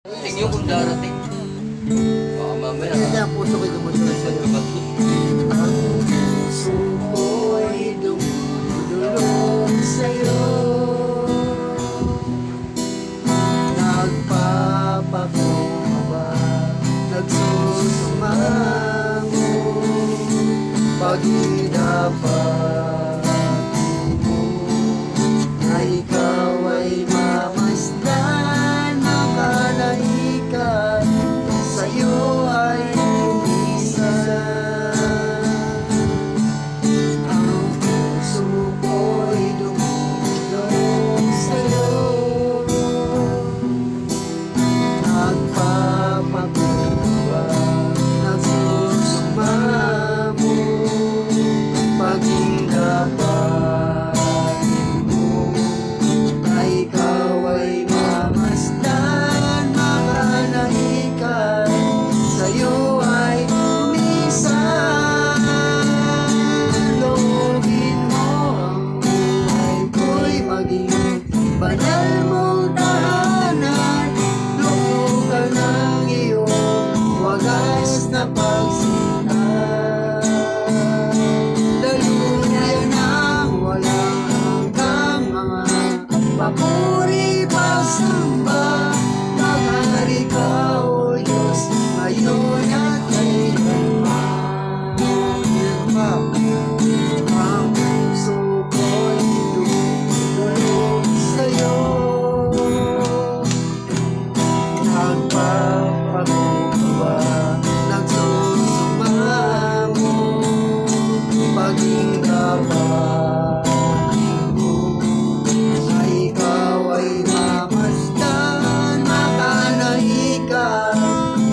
Tingin kung darating. Baka mamaya. Kaya ang puso ko'y dumudulog sa'yo. Ang puso ko'y dumudulog sa'yo. Nagpapakumbaba, nagsusumango, pag-idapat mo na ikaw ay mamasdan, makalaikan, sa'yo ay lumisan. Ang puso ko'y dumudulog sa'yo. Nagpapakumbaba, nagsusumamo, pag-idapat mo na ikaw ay mamasdan, makalaikan, sa'yo ay lumisan. Loobin mo ang buhay ko'y maging banal mong tahanan. Luto ka ng iyong wagas na pagsinta. Daluyan ng walang hanggang mga papuri pagsamba. Maghari ka, O Diyos, ngayon at kailanman. Ang puso ko'y dumudulog sa'yo. Nagpapakumbaba, nagsusumamo, pag-idapat mo na ikaw ay mamasdan, makalaikan,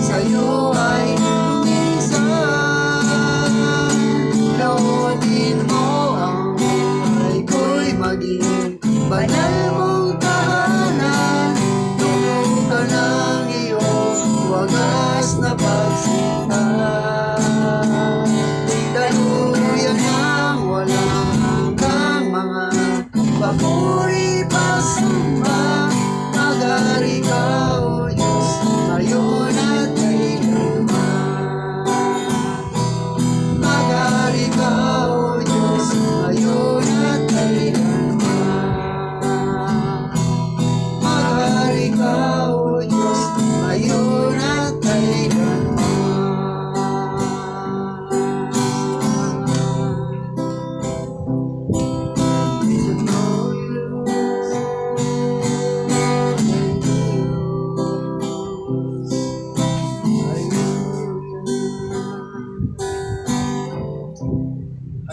sa'yo ay lumisan. Loobin mo ang buhay ko'y maging banal mong tahanan. Tulog ka ng iyong wagas na pagsinta. Daluyan ng walang hanggang mga papuri pasamba. Maghari ka, O Diyos, ngayon at kailanman. Maghari ka, O Diyos, ngayon at kailanman. Maghari ka, O Diyos, ngayon at kailanman.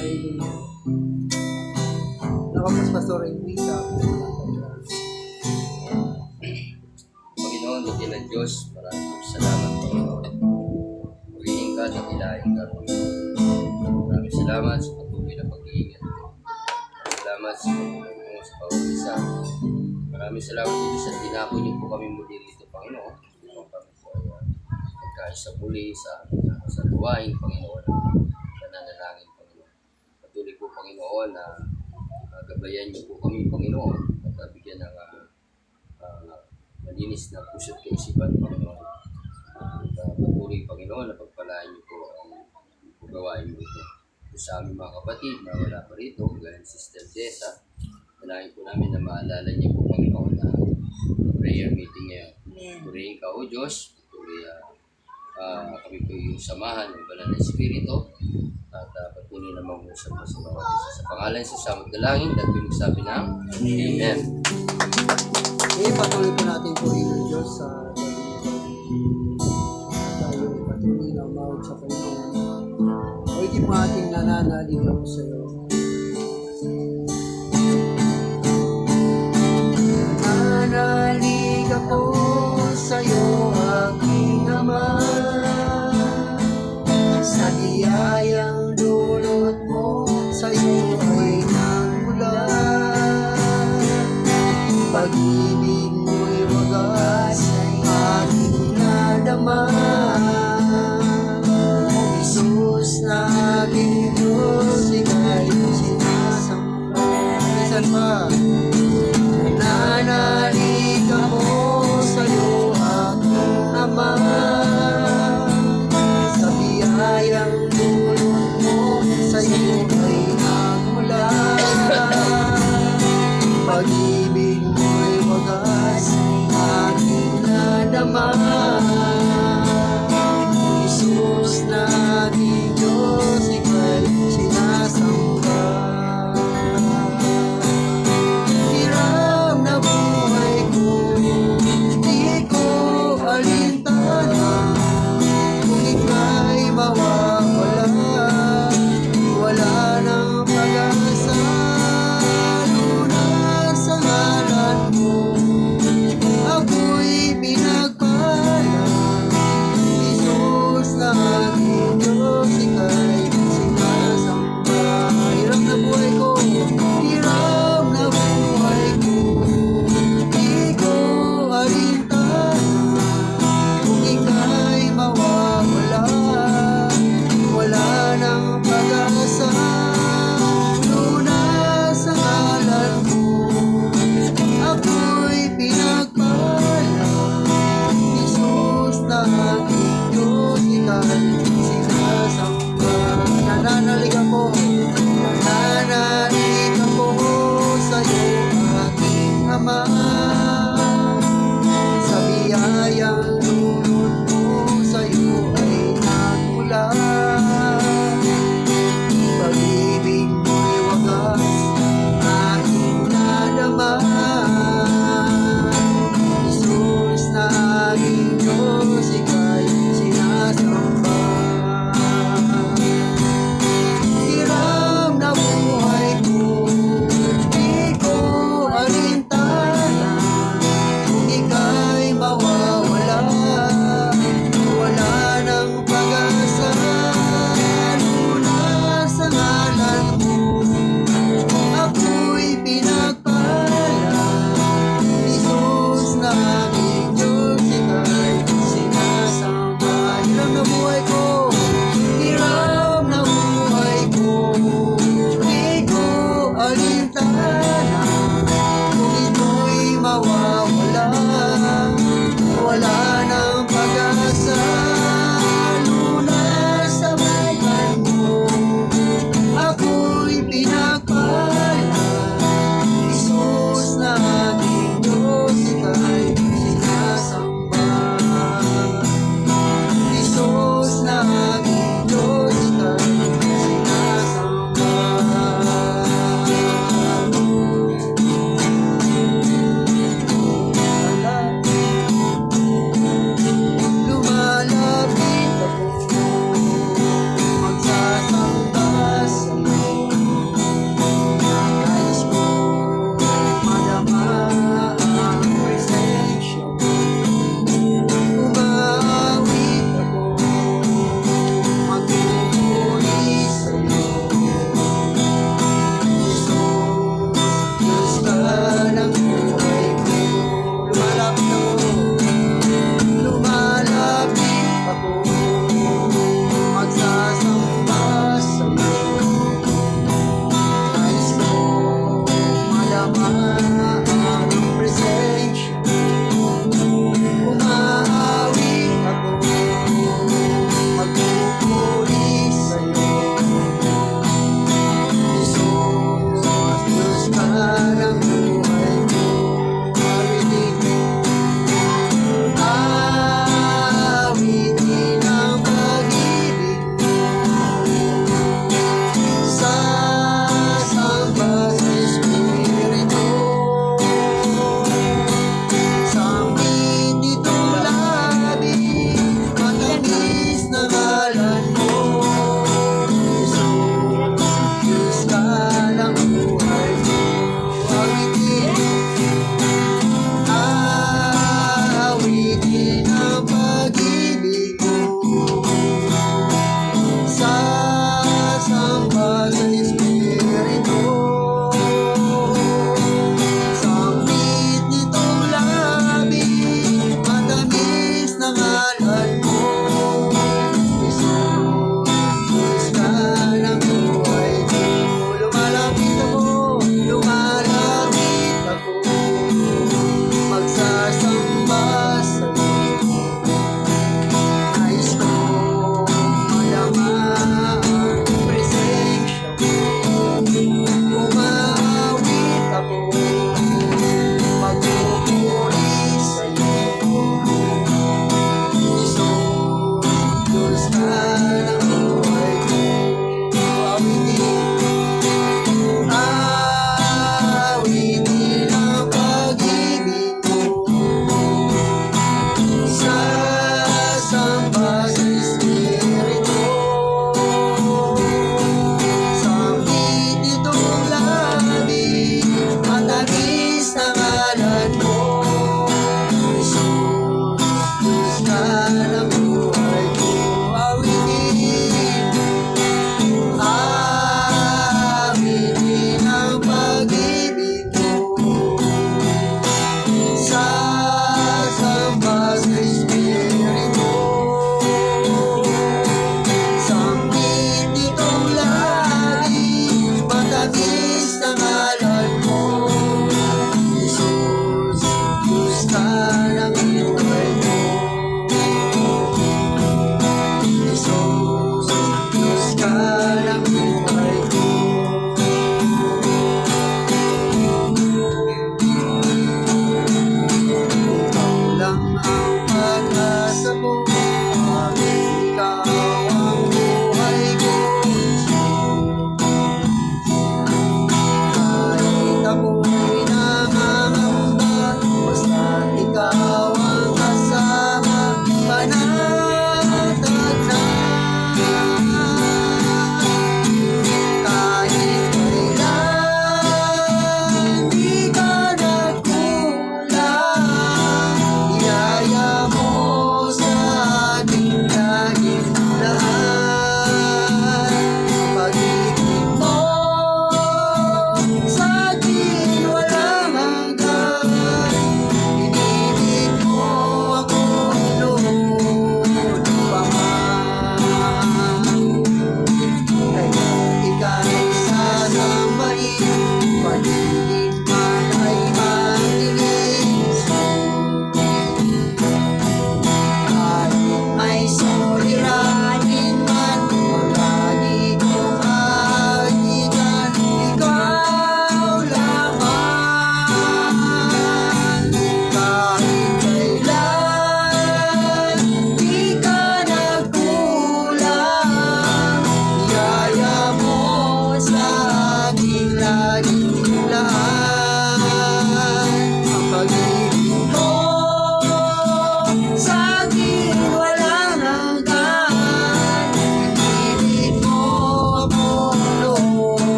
Hallelujah. Nakapos Pastor Henry sa Panginoon, dakilang Diyos, maraming salamat, Panginoon. Purihin ka, dakilain ka, Panginoon. Maraming salamat sa patuloy na pag-iingat mo. Maraming salamat sa pagtulong mo sa bawat isa. Maraming salamat dito sa tinako niyo po kami muli dito, Panginoon. Panginoon, kami po ay magkaisa muli sa luwain, Panginoon. Nananalangin, Panginoon. Patuloy po, Panginoon, na gabayan niyo po kami, Panginoon, at bigyan ng malinis na puso't kaisipan, Panginoon. At patuloy, Panginoon, na pagpalaan niyo po ang gawain mo ito. Ito sa aming mga kapatid na wala pa rito, gaya ni Sister Jessa, nalahin po namin na maalala niyo po, Panginoon, na prayer meeting ngayon. Purihin ka, O Diyos, patuloy kami po yung samahan ng banal na Espiritu at patuloy na mag-usap sa bawat isa. Sa pangalan sa samot dalangin, dahil po magsabi ng Amen. patuloy po natin purihin ang Diyos sa tayo patuloy na umawag sa Panginoon. O hindi po ating nananalig ako sa iyo. Nananalig ako sa iyo, aking Ama, sa biyayang dulot mo, sa iyo ay namulan. Pag-ibig mo'y wagas, aking nadama. O Jesus na aking Diyos, ika'y sinasamba. Minsan pa, nananalig ako sa'yo, aking naman. Jesus na ating Diyos, ika'y sinasamba. Hirap na buhay ko, di ko alintana. Kung ika'y mawawala, wala nang pag-asa. Lunas sa ngalan mo, ako'y pinagpala.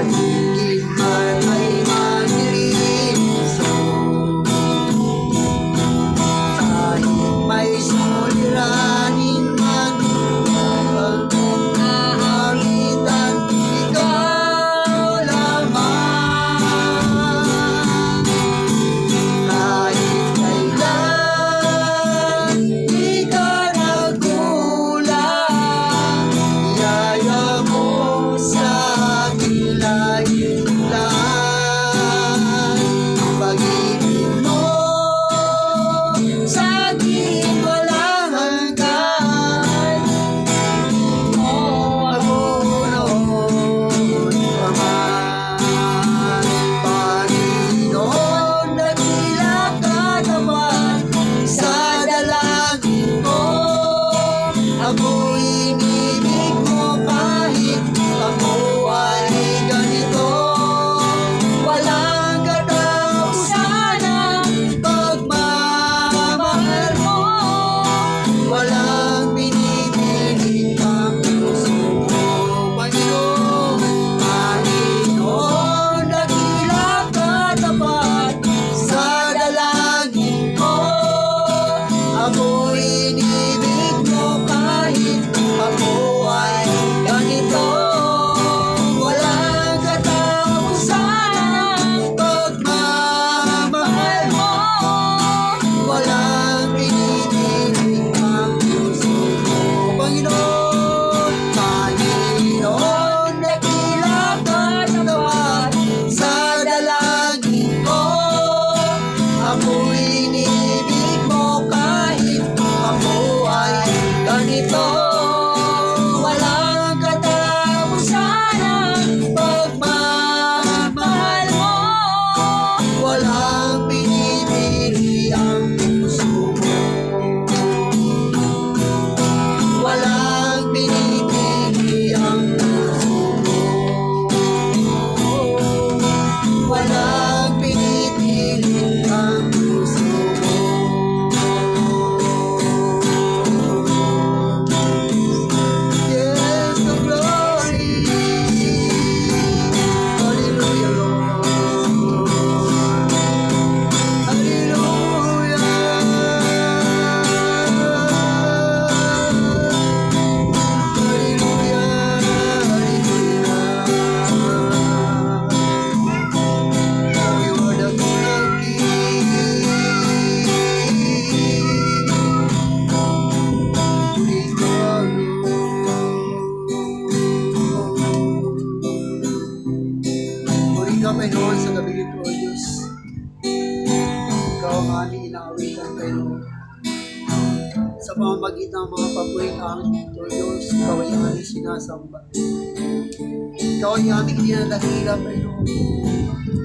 paligid man ay maniliso. Kahit may suliranin man ang alitan, ikaw lamang. Kahit kailan di ka nagkulang, yaya mo sa akin lagi lang. Pag-ibig mo sa akin walang hanggan, Panginoon paman. Panginoon, dakila ka naman sa dalangin ko. Ako'y inibig mo kahit ako ay ganito. Walang katapusan ang pagmamahal mo. Walang binibining ang puso mo, Panginoon. Panginoon, dakila ka tapat sa dalangin ko. Ako'y inibig mo kahit ako ay ganito. Walang katapusan ang pagmamahal mo. Walang binibining ang puso mo, Panginoon. Panginoon, dakila ka tapat sa dalangin ko. Ako'y inibig mo kahit ako ay ganito. Walang katapusan ang pagmamahal mo. Walang pinipili ang puso mo. Walang pinipili ang puso mo. Walang pinipili ang puso mo. Yes, the glory. Hallelujah, Lord. Hallelujah. Hallelujah. Hallelujah. You are the King of Kings. Puri ka, Puri ka, Panginoon, sa gabi ito, O Diyos. Ikaw ang aming inaawitan, Panginoon. Sa pamamagitan ng mga papuri namin ito, O Diyos, Ikaw ay aming sinasamba. Ikaw ay aming dinadakila, Panginoon.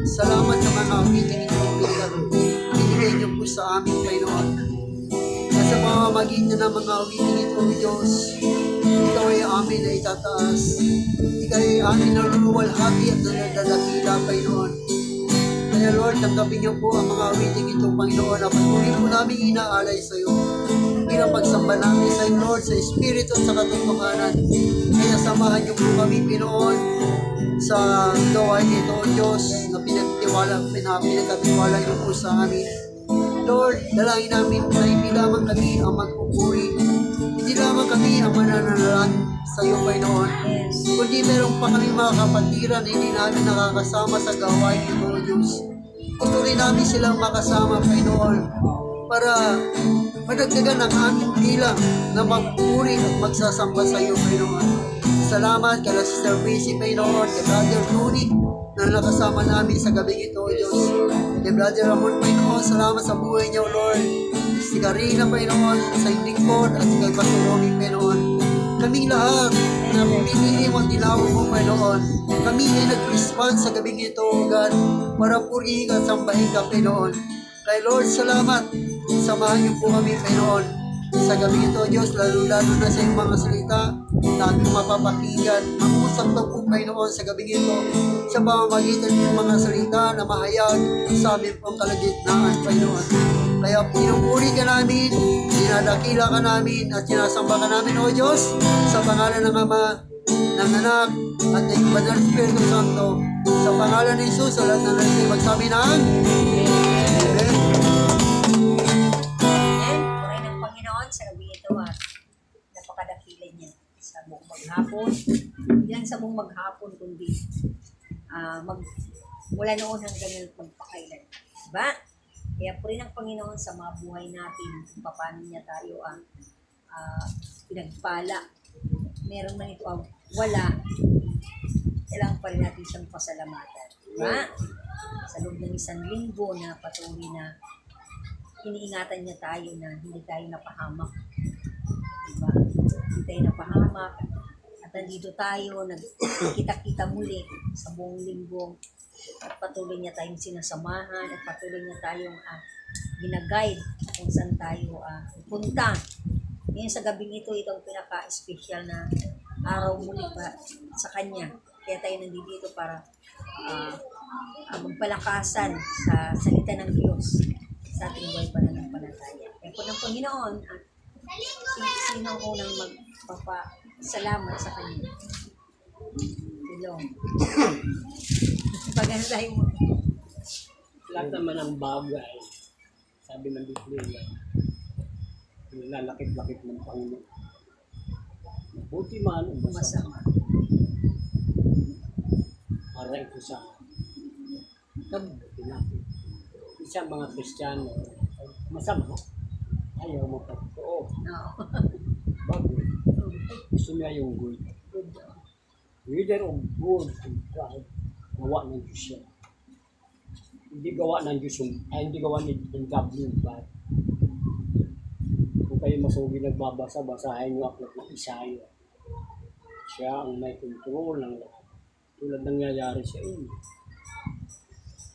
Salamat sa mga awitin ito, Panginoon. Binigay niyo po sa amin, Panginoon. At sa pamamagitan ng mga awitin ito, O Diyos, Ikaw ay amin na itataas. Ikaw ay amin na luluwalhati at nadadakila, Panginoon. Kaya Lord, tanggapin niyo po ang mga awiting ito, Panginoon, na patuloy po namin inaalay sa iyo. Bilang pagsamba namin sa iyo, Lord, sa Espiritu at sa katotohanan. Kaya samahan niyo po kami, Panginoon, sa gawain ito, O Diyos, na pinagkatiwala niyo po sa amin. Lord, dalangin namin na hindi lamang kami ang magpupuri, hindi lamang kami ang mananalan sa iyo, Panginoon, kundi meron pa kami mga kapatiran na hindi namin nakakasama sa gawain ito, O Diyos. Gusto rin namin silang makasama, Panginoon, para madagdagan ang aming bilang na magpupuri at magsasamba sa iyo, Panginoon. Salamat kay Sister Tracy, Panginoon, kay Brother Tony, na nakasama namin sa gabi ito, O Diyos. Kay Brother Ramon, Panginoon, salamat sa buhay niyo, Lord. Si Karina, Panginoon, sa lingkod, at kay Pastor Romy, Panginoon. Kaming lahat na pinili mo ang tinawag mo, Panginoon. Kami ay nag-respond sa gabi ito, O God, para purihin at sambahin ka, Panginoon. Kay Lord, salamat. Samahan niyo po kami, Panginoon. Sa gabi ito, Diyos, lalo-lalo na sa iyong mga salita na aming mapapakinggan. Mangusap ka po, Panginoon, sa gabi ito sa pamamagitan ng mga salita na mahayag sa aming pong kalagitnaan, Panginoon. Kaya pinupuri ka namin, dinadakila ka namin, at sinasamba ka namin, O Diyos, sa pangalan ng Ama, ng Anak, at ng Banal Espiritu Santo. Sa pangalan ni Jesus, sa lahat na natin magsabi ng Amen. Amen. Purihin ng Panginoon sa gabi ito at napakadakila niya sa buong maghapon. Hindi lang sa buong maghapon, kundi mula noon hanggang magpakailan. Diba? Kaya purihin ng Panginoon sa mga buhay natin kung paano niya tayo pinagpala. Meron man ito wala, kailangan pa rin natin siyang pasalamatan. Diba? Sa loob ng isang linggo na patuloy na iniingatan niya tayo na hindi tayo napahamak. Diba? Hindi tayo napahamak. At nandito tayo, nagkita-kita muli sa buong linggo. At patuloy niya tayong sinasamahan at patuloy niya tayong ginaguide kung saan tayo punta. Ngayon sa gabing ito, itong pinaka-special na araw muli pa sa Kanya. Kaya tayo nandito para magpalakasan sa salita ng Diyos sa ating buhay pananampalataya. Kaya po ng Panginoon, sino ang unang magpapasalamat sa Kanya? Tulong. Paghanday mo. Lahat naman ng bagay, sabi ng Biblia, lalakit-lakit ng Panginoon. Mabuti man o masama. Para ito sa kabuti natin. Isang mga Kristiyano, masama, ayaw mo pa ito. Oo. Bago, gusto niya yung good. Leader of good and God, gawa ng Diyos yan. Hindi gawa ng Diyos yung, hindi gawa ng W, but kung kayo masugi nagbabasa, basahin nyo aklat ng Isaiah. Siya ang may control ng lahat. Tulad nangyayari sa inyo.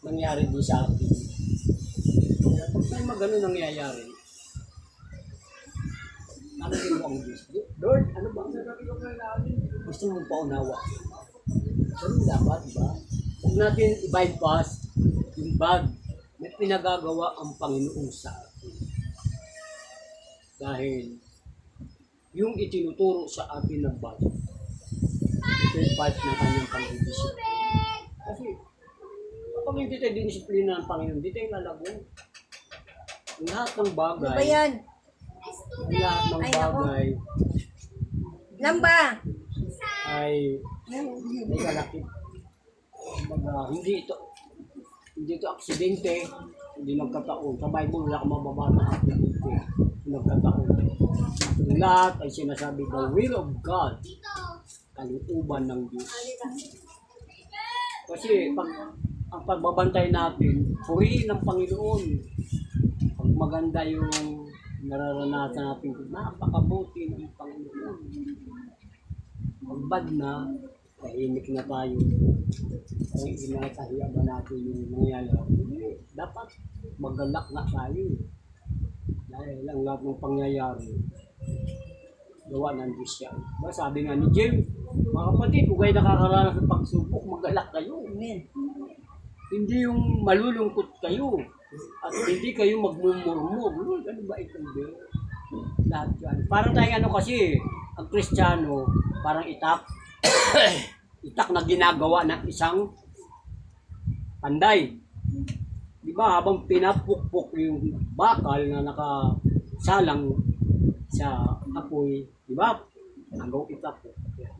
Nangyari din sa atin. Pag may magano nangyayari, ano din mo ang Diyos? Lord, ano ba ang nagagawa ko namin? Gusto mong paunawa. Ganun dapat, diba? Huwag natin i-bypass yung bag na pinagagawa ang Panginoon sa atin. Dahil yung itinuturo sa atin ng bag, ito yung part ng kanyang pang-ibisip. Kasi, kapag hindi tayo dinisiplina ng Panginoon, hindi tayo lalago. Lahat ng bagay, Ano ba yan? lahat ng Ay, nako. bagay Lamba! ay may kalakip. Hindi ito aksidente, hindi nagkataon. Sa Bible, wala kang mababa na aksidente. Nagkataon. Lahat ay sinasabi, the will of God, kalooban ng Diyos. Kasi ang pagbabantay natin, purihin ng Panginoon. Pag maganda yung nararanasan natin, napakabuti ng Panginoon. Pag bad na, tahimik na tayo. Kung inakahiya ba natin yung nangyayari? Hindi. Dapat magalak na tayo. Dahil ang lahat ng pangyayari, gawa ng Diyos yan. Diba, sabi nga ni James, mga kapatid, kung kayo nakakaranas ng pagsubok, magalak kayo. Amen. Hindi yung malulungkot kayo. At hindi kayo magmumurmur. Lord, ano ba ito? Lahat yan. Parang tayong ano kasi, ang Kristiyano, parang itak. Itak na ginagawa ng isang panday. Di ba, habang pinapukpok yung bakal na nakasalang sa apoy, di ba? Hanggang itak.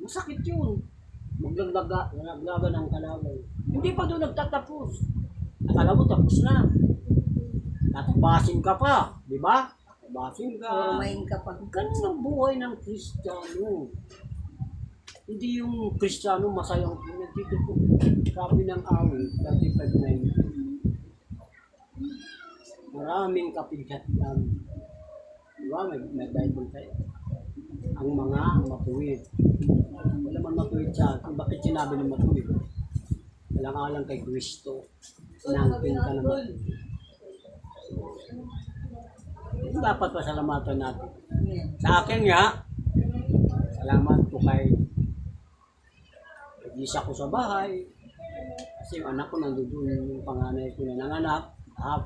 Masakit yun. Naglaga ng kalaway. Hindi pa doon nagtatapos. Akala mo tapos na. Tatabasin ka pa, di ba? Tatabasin ka. Kumain ka pa. Ganun ang buhay ng Kristiyano. Hindi yung Kristiyano masayang nandito po. Sabi ng awit, 35:9. Maraming kapighatan. Di ba? May Bible tayo. Ang mga matuwid. Wala man matuwid siya. Bakit sinabi ng matuwid? Alang-alang kay Kristo. Sinangpin ka na matuwid. Ito dapat pasalamatan natin. Amen. Sa akin nga, salamat po kay isa ko sa bahay. Kasi yung anak ko nandun, yung panganay ko na nanganak.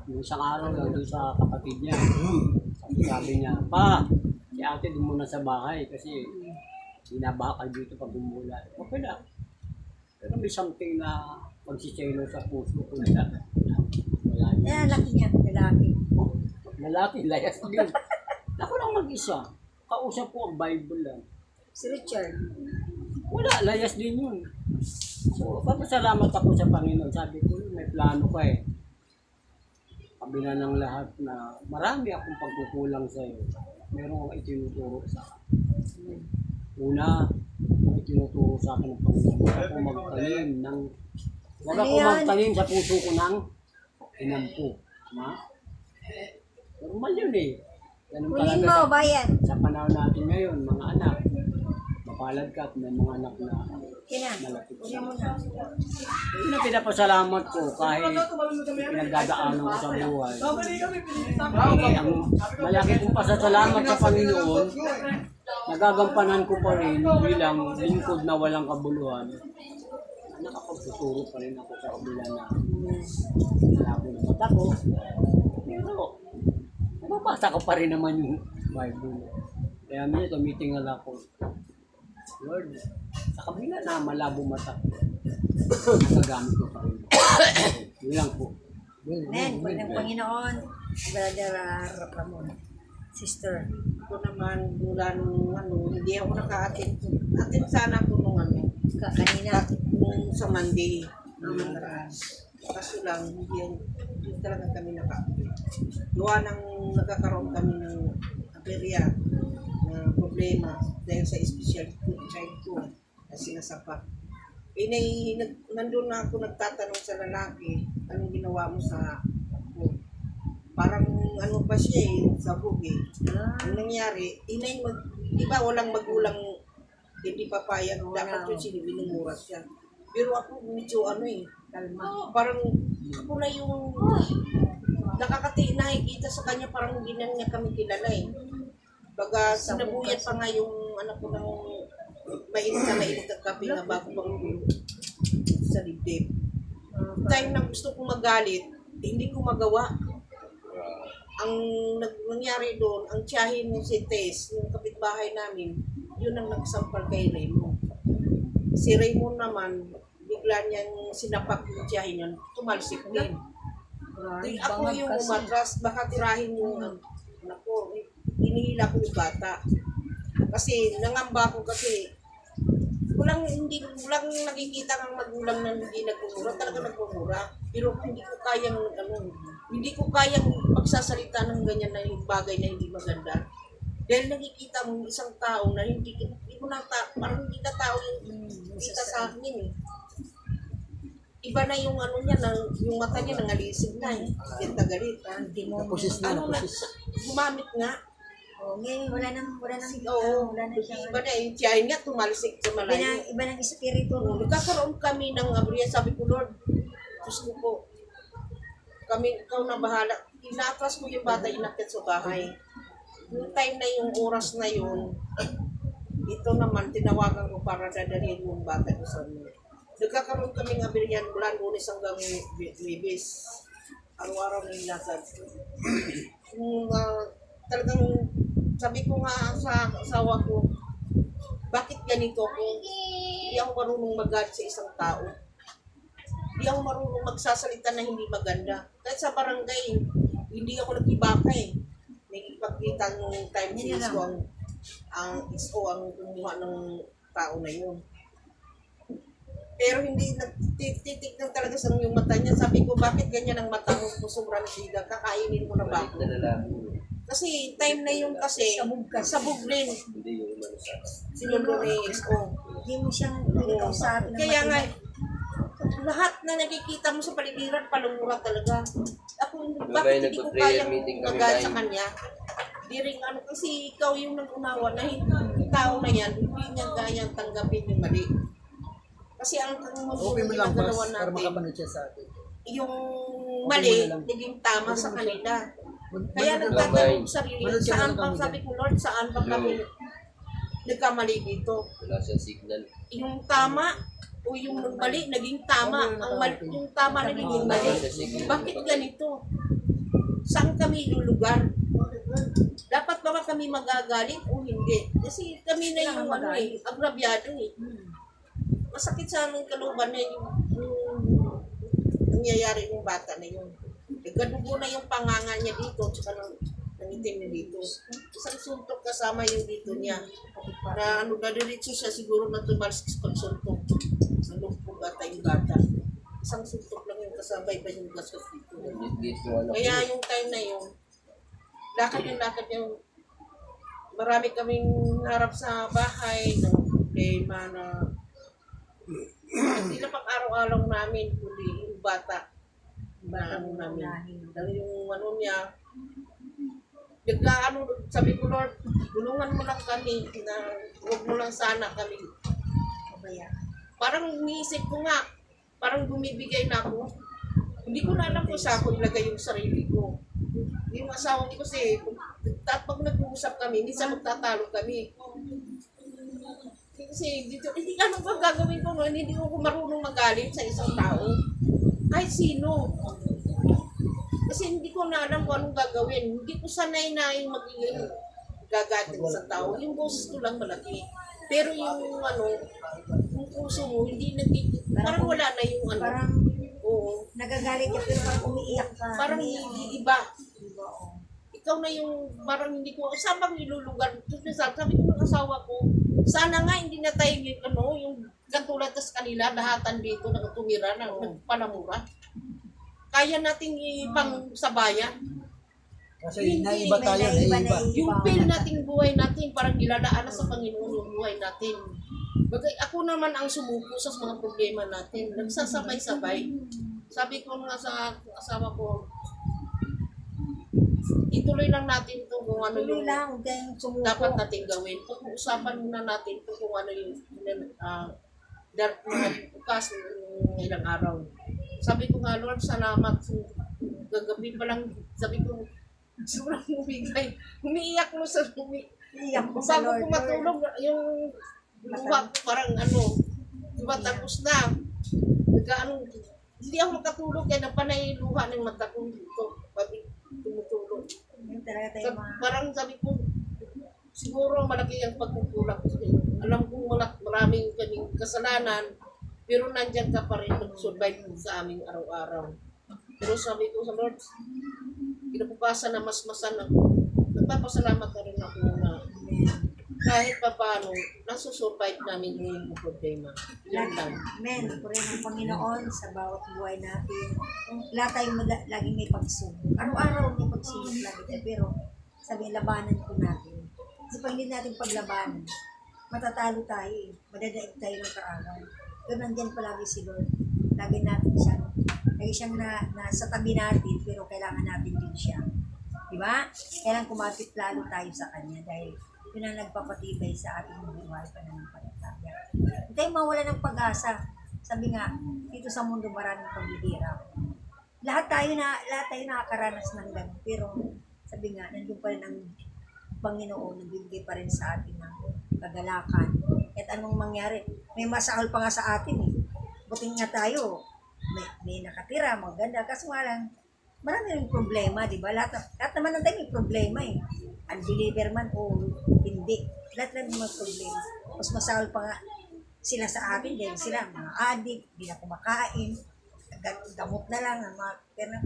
Yung isang araw nandun sa kapatid niya. Sabi niya, pa, si ate doon muna sa bahay kasi binabakal dito pag bumula. Okay na. Pero may something na pagsiselo sa puso ko na wala Eh, niya. laki niya, lalaki. Lalaki, layas din. Ako lang mag-isa. Kausap ko ang Bible lang. Si Richard. Wala, layas din yun. So, papasalamat ako sa Panginoon. Sabi ko, may plano ka eh. Kabila ng lahat na marami akong pagkukulang sa iyo. Meron akong itinuturo sa akin. Una, ang itinuturo sa akin ng Panginoon. Huwag ako magtanim ng... Huwag Ano ako yan? magtanim sa puso ko ng inampo. Ma? Normal yun eh. Ganun Kunin talaga mo, bayan. sa panahon natin ngayon, mga anak. Mapalad ka at may mga anak na Kina, malapit kunin sa mo na. yun ang pinapasalamat ko kahit pinagdadaanan ko sa buhay. Ang malaki kong pasasalamat sa Panginoon, nagagampanan ko pa rin bilang lingkod na walang kabuluhan. Nakapagtuturo pa rin ako sa kabila na malabo na mata ko. Pero nababasa ko pa rin naman yung Bible. Kaya minsan tumitingal ako. Lord, sa kabila na malabo mata ko, nagagamit ko pa rin. Yun lang po. Amen. Pag ng Panginoon, Brother Ramon. Sister. Ako naman, mula nung hindi ako naka-attend. Attend sana ako nung Kanina. nung sa Monday. Nung nakaraan. Kaso lang, hindi talaga kami naka-attend. Gawa ng nagkakaroon kami ng aberya na problema dahil sa special child ko na sinasapak. Nandun na ako nagtatanong sa lalaki, anong ginawa mo sa ako? Parang ano pa siya eh, sabog eh. Ang nangyari, di ba walang magulang hindi papayag, dapat yun sinibinumura siya. Pero ako medyo kalma. Parang ako na yung nakikita sa kanya, parang hindi na niya kami kilala eh. Baga sinabuyat pa nga yung anak ko ng mainit at kape na bago bang sa dibdib. Time na gusto kong magalit, hindi ko magawa. Ang nangyari doon, ang tiyahin mo si Tess, yung kapitbahay namin, yun ang nagsampal kay Raymond. Si Raymond naman, bigla niyang sinapak yung tiyahin yun, tumalsik din. Ako yung umatras, baka tirahin yung anak ko. Hinihila ko yung bata. Kasi nangamba ko kasi walang nakikita ng magulang na hindi nagmumura, talaga nagmumura. Pero hindi ko kayang magsasalita ng ganyan na yung bagay na hindi maganda. Dahil nakikita mo isang tao na parang hindi na tao yung kita sa akin eh. Iba na yung niya, yung mata niya nangalisig na eh. Galit. Napusis na, napusis. Gumamit nga. Oh, ngayon, wala nang Oo, wala na siyang iba na yung tiyahin nga tumalisik sa malayo. iba ng espiritu. Nagkakaroon kami ng abriya, sabi ko, Lord, Diyos ko po, ikaw na bahala. Inatras mo yung bata, inakit sa bahay. Yung time na yung oras na yun, ito naman, tinawagan ko para dadalhin yung bata ko sa amin. Nagkakaroon kami ng abriya mula Lunes hanggang Webes. Araw-araw na yung lasad. Talagang sabi ko nga sa asawa ko, bakit ganito kung hindi ako marunong magalit sa isang tao? Hindi ako marunong magsasalita na hindi maganda. Kahit sa barangay, hindi ako nagtibaka eh. Nagpagkita ng time si Isko ang kumuha ng tao na yun. Pero hindi nagtitignan talaga sa yung mata niya. Sabi ko, bakit ganyan ang mata mo? Sobrang siga, kakainin mo na ba ako? Kasi time na yun kasi, sabog rin. Hindi yung umano sa Sinundo ni XO. Hindi mo siyang pinakausapin. Kaya nga, lahat na nakikita mo sa paligiran, palumura talaga. Ako, bakit hindi ko kayang magalit sa kanya? Di rin kasi ikaw yung nag-unawa na yung tao na yan, hindi niya kayang tanggapin yung mali. Kasi ang Open mo lang, boss, ginagawa para natin, makapanood siya sa atin. yung mali, naging tama sa kanila. Kaya nagtatanong ko sarili, saan pa, sabi ko, Lord, saan pa kami nagkamali dito? wala siyang signal. Yung tama o yung mali, naging tama. Yung tama naging mali. Bakit ganito? Saan kami yung lugar? Dapat ba kami magagalit o hindi? Kasi kami na yung agrabyado eh. masakit sa aming kalooban na yung nangyayari ng bata na yun. Nagkadugo na yung panganga niya dito, tsaka ng itim niya dito. Isang suntok kasama yung dito niya. Na nadiretso siya siguro na tumalsik pag suntok. Nalumpog ata yung bata. Isang suntok lang yung kasabay pa yung gastos dito. Kaya yung time na yun, lakad yung marami kaming harap sa bahay ng problema na hindi na pang araw-araw namin, kundi yung bata na ano namin. Dahil yung ano niya, sabi ko, Lord, tulungan mo lang kami na huwag mo lang sana kami. Parang iniisip ko nga, parang bumibigay na ako. Hindi ko na alam kung saan ko ilagay yung sarili ko. Yung asawa ko kasi, pag nag-uusap kami, minsan magtatalo kami. Kasi dito, hindi ano ba gagawin ko noon, hindi ko marunong magalit sa isang tao. Kahit sino. Kasi hindi ko na alam kung anong gagawin. Hindi ko sanay na yung magiging gagatin sa tao. Yung boses ko lang malaki. Pero yung yung puso mo, hindi parang wala na yung ano. Parang Oo. nagagalit ka pero parang umiiyak ka. Parang iba. Ikaw na yung parang hindi ko, saan bang nilulugar? Sabi ko ng asawa ko, sana nga hindi na tayo yung katulad tas kanila, lahatan dito na tumira na nagpanamura. Kaya nating ipang sabayan. Kasi naiba tayo, naiba. Yung pain nating buhay natin, parang niladaan na sa Panginoon yung buhay natin. Bagay, ako naman ang sumuko sa mga problema natin. Nagsasabay-sabay. Sabi ko nga sa asawa ko, ituloy lang natin ito kung ano Tuloy yung lang, huwag kayong sumuko. dapat natin gawin. Pag-uusapan muna natin ito kung ano yung mga bukas ng ilang araw. Sabi ko nga, Lord, salamat. Gagabi pa lang, sabi ko, sobrang umigay. Umiiyak mo sa Iyak ko sa bago Lord. ko matulog, yung luha ko parang diba tapos na. Hindi ako makatulog kaya napanay yung luha ng mata ko dito. Pag tumutulog. Yun talaga tayo mga... Parang sabi ko, siguro malaki ang pagkukulang. Alam ko maraming kaming kasalanan, pero nandyan ka pa rin mag-survive sa aming araw-araw. Pero sabi ko sa Lord, kinabukasan na mas-masan ako. Nagpapasalamat na rin ako na kahit pa paano, nasusurvive namin yung problema. Yan lang. Amen. Purihin ng Panginoon sa bawat buhay natin. Lahat tayo laging may pagsubok. Araw-araw may pagsubok lagi tayo. Pero sabi, labanan po natin. Kasi pag hindi natin paglabanan, matatalo tayo eh. Madadaig tayo ng kaarawan. Pero nandyan palagi si Lord. Lagi natin siya. Lagi siyang nasa tabi natin, pero kailangan natin din siya. Diba? Kailangan kumapit lalo tayo sa Kanya dahil yun ang nagpapatibay sa ating buhay pananampalataya. Hindi tayo mawala ng pag-asa. Sabi nga, dito sa mundo maraming paghihirap. Lahat tayo nakakaranas ng ganun. Pero sabi nga, nandun pa rin ang Panginoon, nagbibigay pa rin sa atin ng kagalakan. At anong mangyari? May masahol pa nga sa atin eh. Buting nga tayo, may nakatira, maganda. Kaso nga lang, marami rin problema, di ba? Lahat naman ng tayo may problema eh. Unbeliever man o hindi. Lahat lang may problema. Mas masahol pa nga sila sa atin dahil sila mga adik, hindi na kumakain, gamot na lang, mga pera.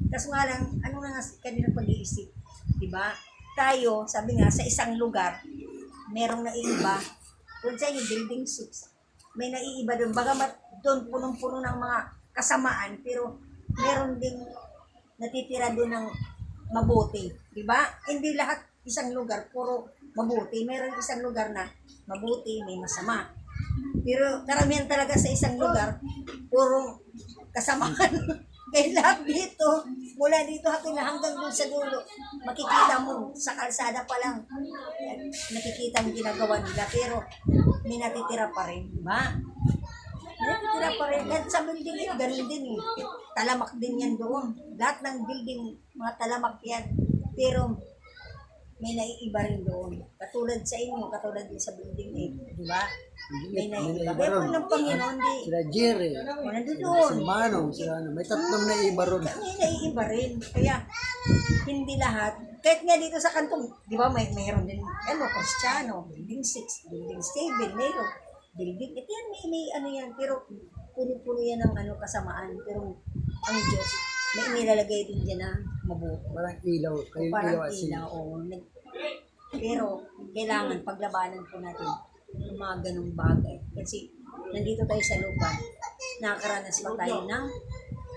Kaso nga lang, ano nga kanilang pag-iisip? Di ba? Tayo, sabi nga, sa isang lugar, merong naiiba. Doon sa inyo, building 6. May naiiba doon. Bagamat doon, punong-puno ng mga kasamaan, pero meron ding natitira doon ng mabuti. Diba? Hindi lahat isang lugar, puro mabuti. Meron isang lugar na mabuti, may masama. Pero karamihan talaga sa isang lugar, puro kasamaan. Kaya lahat dito, mula dito hanggang doon sa dulo, makikita mo sa kalsada pa lang, nakikita mo ginagawa nila, pero may natitira pa rin, diba? Natitira pa rin. At sa building, ganun din eh. Talamak din yan doon. Lahat ng building, mga talamak yan. Pero may naiiba rin doon. Katulad sa inyo, katulad din sa building 8. Di ba? May naiiba. Kaya po ng Panginoon, di. Sila Jerry, Nandun sila doon. si Manong, sila may tatlong naiba ron. May naiiba rin. Kaya, hindi lahat. Kahit nga dito sa kantong, di ba, mayroon din, Cristiano, building 6, building 7, mayroon. building. Ito yan, may ano yan, pero puno-puno yan ng ano, kasamaan. Pero ang Diyos, may inilalagay din dyan na mabuti. Parang ilaw. Kayo Parang ilaw at ilaw, oo. Pero, kailangan paglabanan po natin yung mga ganong bagay. Kasi, nandito tayo sa lupa, nakakaranas pa tayo ng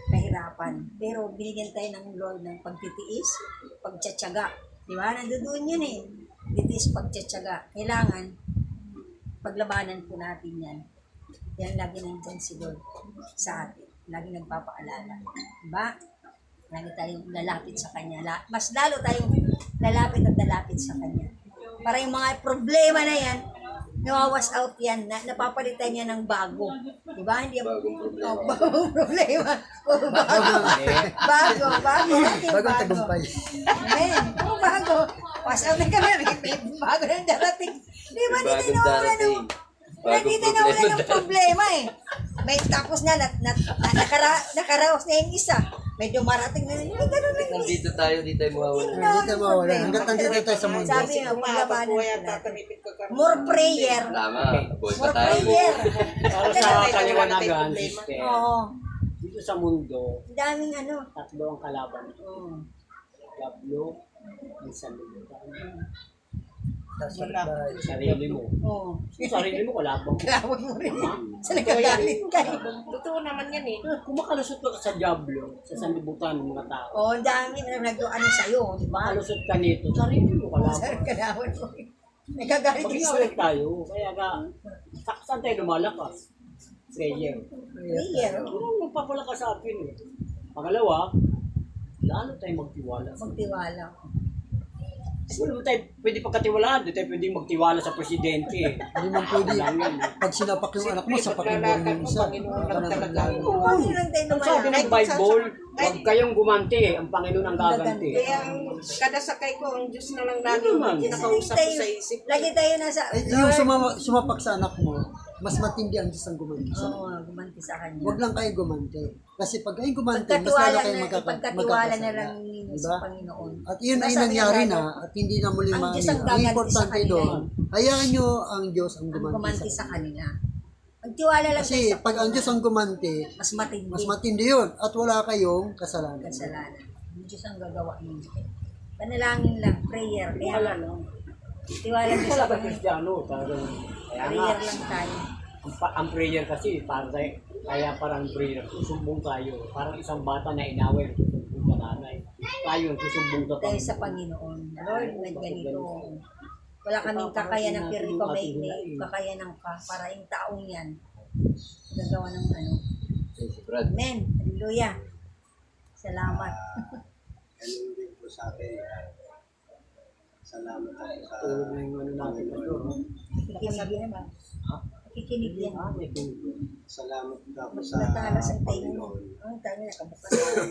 kahirapan. Pero, binigyan tayo ng Lord ng pagtitiis, pagtsatsaga. Di ba? Nandoon yun eh. Titiis, pagtsatsaga. Kailangan, paglabanan po natin yan. Yan lagi nandyan si Lord sa atin. Lagi nagpapaalala. Diba? Lagi tayong lalapit sa Kanya. Mas lalo tayong lalapit at lalapit sa Kanya. Para yung mga problema na yan, nawawas out yan, napapalitan niya ng bago. Diba? Hindi yung Bagong problema. bagong problema. Puro bago. Bago. Natin Bagong bago. tagumpay. Amen. Puro bago. Was out na kami. May bago na darating. Di ba? Hindi Bagong tayo nawala darating. ng Bagong hindi tayo nawala problema ng problema eh. May tapos na, nakaraos na yung isa. May dumarating na yun. Ganun lang eh. Nandito tayo, di tayo mawawala. Hindi tayo mawawala. Hanggat nandito tayo sa mundo. Sabi nga, paglabanan Mapabuhay at natin. tatamipin ka ka. More prayer. Tama, buhay pa More tayo. prayer. Para Wala sa tayong kaliwanagan, problema. sister, Oo. dito sa mundo, Ang daming ano. tatlo ang kalaban. Oo. Diablo, ang sanlibutan, Wala. sarili mo. Oo. Yung sarili mo, kalaban mo. Kalawan mo rin. Sa nagagalit ka eh. Totoo naman yan eh. Kung makalusot ka sa Diablo, sa sanlibutan ng mga tao, Oo, ang dami na nag-ano sa'yo, di ba? makalusot ka nito, sarili mo Sa kalaban. kalawan mo rin. Nagagalit ka Mag-iaway tayo, kaya ka, saan tayo lumalakas? Prayer. prayer. Ano magpapalakas sa atin eh. Pangalawa, lalo tayo magtiwala. Magtiwala. Kasi naman tayo pwede pagkatiwalaan, di tayo pwede magtiwala sa presidente eh. Hindi man pwede. Lang yun eh. Pag sinapak yung anak mo, sapakin mo rin yung isa. Panginoon lang talaga. Oo, hindi lang tayo Ang sabi lumala. ng Bible, huwag kayong gumanti eh, ang Panginoon ang gaganti. Kaya ang kada sakay ko, ang Diyos na lang lagi Ano man? ang kinakausap ko sa isip. Lagi tayo nasa, Ay, yung sumapak sa anak mo, mas matindi ang Diyos ang gumanti sa Oo, gumanti sa kanya. Huwag lang kayo gumante. Kasi pag kayo gumante, mas lalo kayo Pagkatiwala na lang magkakasala. ninyo Diba? sa Panginoon. At yun ay Basta nangyari kaya na at hindi na muli ang Diyos maamin. ang Ang gaganti sa importante kanila doon, hayaan nyo ang Diyos ang ang gumanti sa kanila. kanila. Magtiwala lang Kasi tayo sa pag ang Diyos ang gumante, mas matindi mas matindi yun at wala kayong kasalanan. kasalanan. Ang Diyos ang gagawa ninyo. Panalangin lang, prayer. Kaya Wala lang. tiwala Hindi niyo wala sa ba Panginoon. Kristiyano? Talagang, kaya nga, Prayer lang tayo. ang prayer kasi, kaya parang prayer, susumbong tayo. Parang isang bata na inaway, susumbong sa nanay. Tayo, susumbong sa Tayo sa Panginoon. Lord, may ganito. Wala kaming kakayanan, pero ikaw may kakayanan ka para yung taong yan gagawa ng ano. Si Brad. Amen. Hallelujah. Salamat. Ganun din po sa akin. Salamat ako sa tulog na yung ano natin ito. no? Nakikinig yan. Ha? Nakikinig yan. Ah, may tulog. salamat ako sa Natalas ang tayo mo. Panginoon. Ang tayo nakabukas. Dahil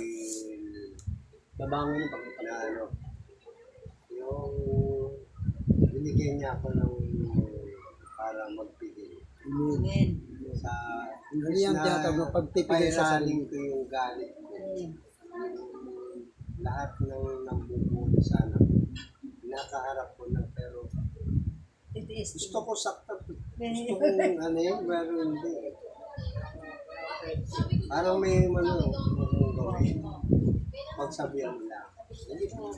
Babangon yung na pagkakataon. ano, yung binigyan niya ako ng para magbigay Amen. sa Ano yung tinatawag na pagpipigay sa sarili? pairaling ko yung galit ko. Amen. Lahat ng nambubuo sana. Nakaharap ko na pero Titiis. gusto ko saktan. Gusto kong ano yun, pero hindi. Parang may ano, gawin. Pagsabihan nila. Hindi po.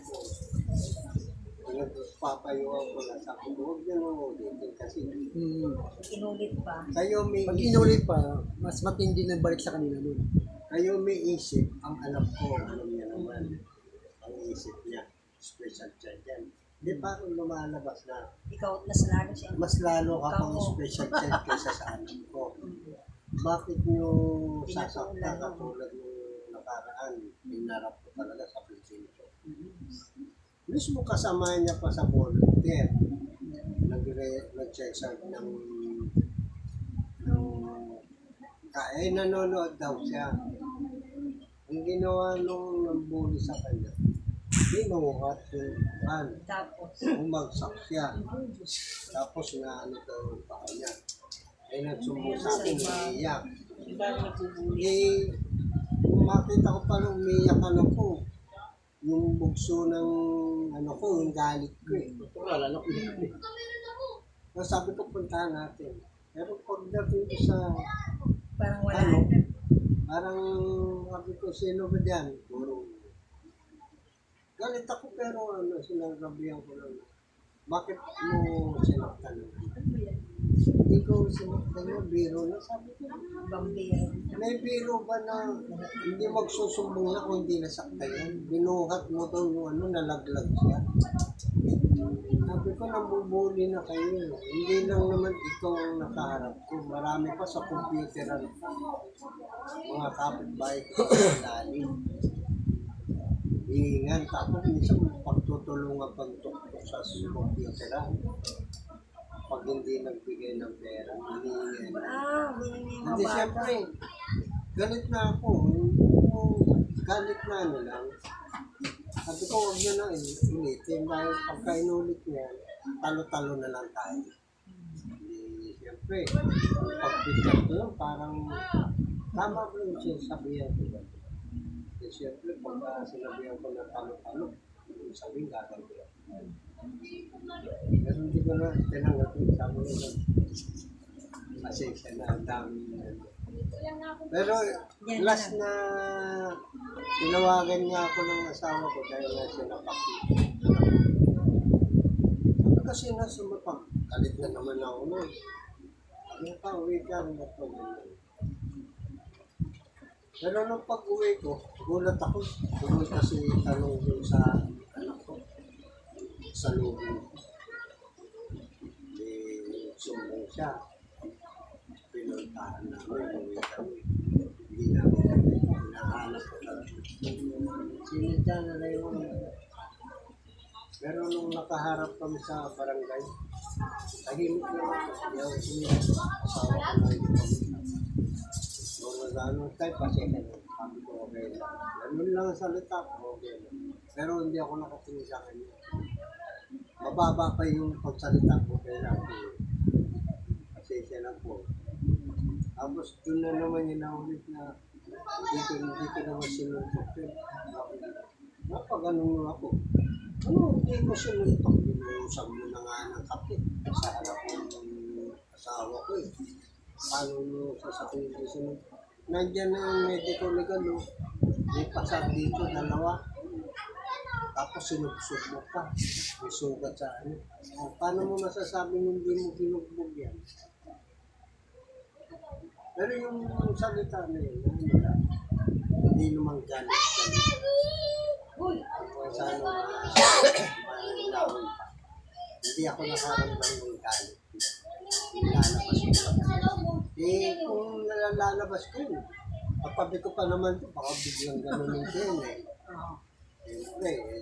Nagpapayuhan ko na sa akin. Huwag niyo nung ulitin kasi Inulit pa. kayo may Pag inulit pa, mas matindi na balik sa kanila nun. kayo may isip, ang anak ko, alam niya naman, ang isip niya, special child yan. Di ba kung lumalabas na, Ikaw, mas lalo siya. mas lalo ka pang Ikaw. special child kaysa sa anak ko. Bakit nyo sasakta Pinatulan mo. katulad ng nakaraan, pinarap ko talaga sa presinto. Mismo kasama niya pa sa volunteer, nag-check ng nanonood daw siya. Ang ginawa nung nambuli sa kanya, binuhat yung pan, Tapos, umagsak siya. Tapos na ano daw yung paa niya. Ay nagsumbong sa akin, umiiyak. Eh, makita ko pala umiiyak ano ko. Yung bugso ng ano ko, yung galit ko eh. Wala na. So, sabi ko, puntahan natin. Pero pagdating ko sa, Parang wala. ano, parang sabi ko, sino ba dyan? Puro. Galit ako pero ano, sinasabihan ko lang, bakit mo sinaktan? Hindi ko sinaktan yung biro na sabi ko. Bambero. May biro ba na hindi magsusumbong na kung hindi nasaktan yan? Binuhat mo daw yung ano, nalaglag siya. Sabi ko, nabubuli na kayo. Hindi lang naman ikaw ang nakaharap ko. Marami pa sa computeran. Mga kapitbahay ko sa ilalim. Hihingan. Tapos minsan pagtutulungan pagtuktok sa computeran. Pag hindi nagbigay ng pera, hihingan. Hindi mga Hindi, bata. siyempre, galit na ako. Galit na ano lang. Sabi ko, huwag nyo na ulitin. Dahil pagka inulit niya, talo-talo na lang tayo. Hindi, siyempre, pag-picture ko yun, parang tama ko yung sinasabihan ko. Kasi siyempre, pagka sinabihan ko na talo-talo, yung sabihin, gagawin. Pero hindi ko na tinanggap yung sabi ko. Kasi siya na ang dami na. Pero last na tinawagan niya ako ng asawa ko dahil nga siya napakita. Kasi nasa matang, galit na naman ako nun. Sabi pa, uwi ka na ito. Pero nung pag-uwi ko, gulat ako. Tuloy kasi tanong yung sa anak ko. Sa lubong. Sumbong siya. Pinuntahan namin, uwi kami. Hindi namin hinahanap ko lang. Sinadya na na yung pero nung nakaharap kami sa barangay, tahimik naman ako. Yung sumiyak, asawa ko na yung pamilya. Nung nag-ano tayo, pasensya na. Sabi ko, okay lang. Ganun lang ang salita ko, okay lang. Pero hindi ako nakatingin sa kanya. Mababa pa yung pagsalita ko, kaya lang po. Pasensya na po. Tapos doon na naman yung naulit na hindi ko naman sinuntok yun. Napag-ano ako. Ano, hindi ko sinuntok. Binuusap mo na nga ng kape sa harap ng asawa ko eh. Paano mo sasabihin ko sinuntok? Nandiyan na yung medical legal o. May pasar dito, dalawa. Tapos sinubsog mo pa. May sugat sa ano. O, paano mo masasabing hindi mo binugbog yan? Pero yung salita na yun, hindi naman galit. Kung sa ano malawin pa. Hindi ako nakaramdam ng galit. Lalabas ko pa. Kung nalalabas ko yun, pagpabi ko pa naman ito, baka biglang ganunin ko yun eh. Siyempre,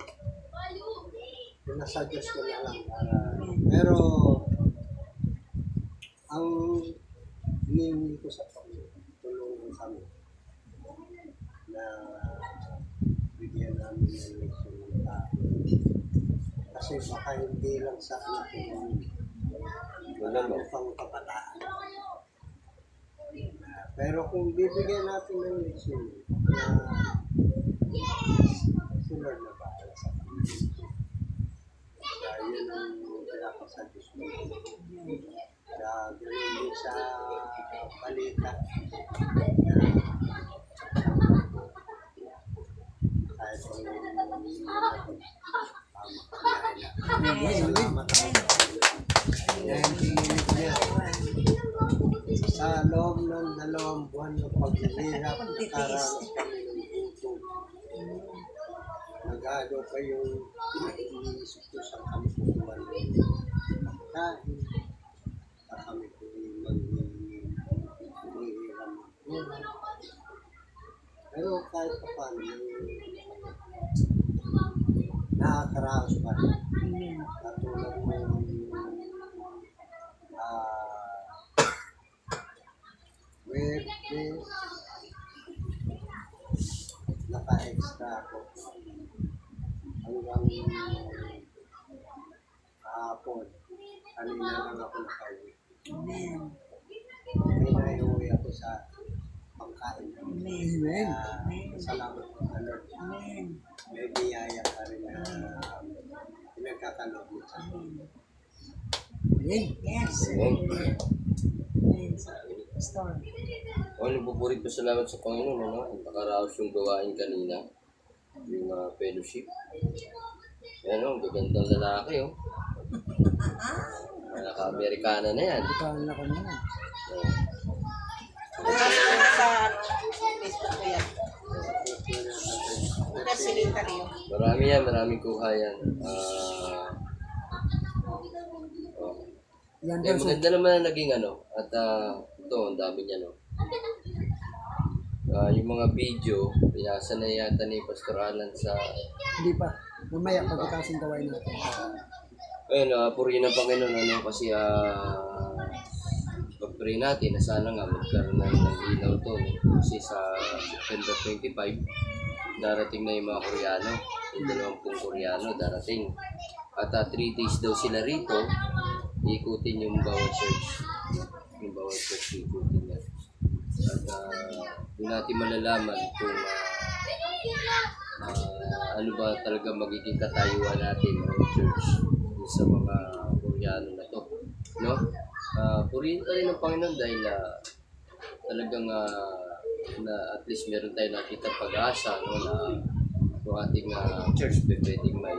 pinasuggest ko na lang. Pero, ang hinihingi ko sa tulungan kami na bigyan namin ng leksyon ng tao. Kasi baka hindi lang sa anak ko, marami pang kabataan. Pero kung bibigyan natin ng leksyon na sila na bahala sa kanila. Kaya yun ang pinapasuggest ko. Kaya ganoon din sa balita. Kahit kung salamat ako. Dahil pinilit niya sa loob ng 2 buwan ng paghihirap nakaranas kami ng gutom. Nag-ano pa yung iniisip ko sa kami kukuha ng pagkain. Kami po yung maghihiram ng pera. Pero kahit pa paano, nakakaraos pa rin. Katulad mo Webes, naka-extra ako hanggang kahapon. Kanina lang ako naka-uwi. May naiuwi ako sa pagkain. Amen. Salamat po sa Lord. May biyaya pa rin na pinagkakaloob mo sa akin. Yes. Amen. Pastor. Nagpupurit pa salamat sa Panginoon, ano? Ang nakaraos yung gawain kanina, yung fellowship. Yan, ang gagandang lalaki, oh. Naka-Amerikana na yan. Bukaan na kami na. Sa Facebook ko yan. Facilitator yun. Marami yan, maraming kuha yan. Yan Eh, daw sa... maganda naman ang naging ano. At ito, ang dami niya, no. Yung mga video, pinasa na yata ni Pastor Alan sa... Hindi pa. Mamaya pagkatapos ng gawain natin. Ayun, purihin ng Panginoon, ano, kasi pag-pray natin na sana nga magkaroon ng ilaw to, no? Kasi sa September 25, darating na yung mga Koreano, yung 20 Koreano darating. At 3 days daw sila rito, ikutin yung bawat church. Yung bawat church ikutin na. At doon natin malalaman kung ano ba talaga magiging katayuan natin ng church sa mga Koreano na to, no? Purihin ka rin ng Panginoon dahil talagang na at least meron tayo nakita pag-asa, no, na yung ating church pwedeng may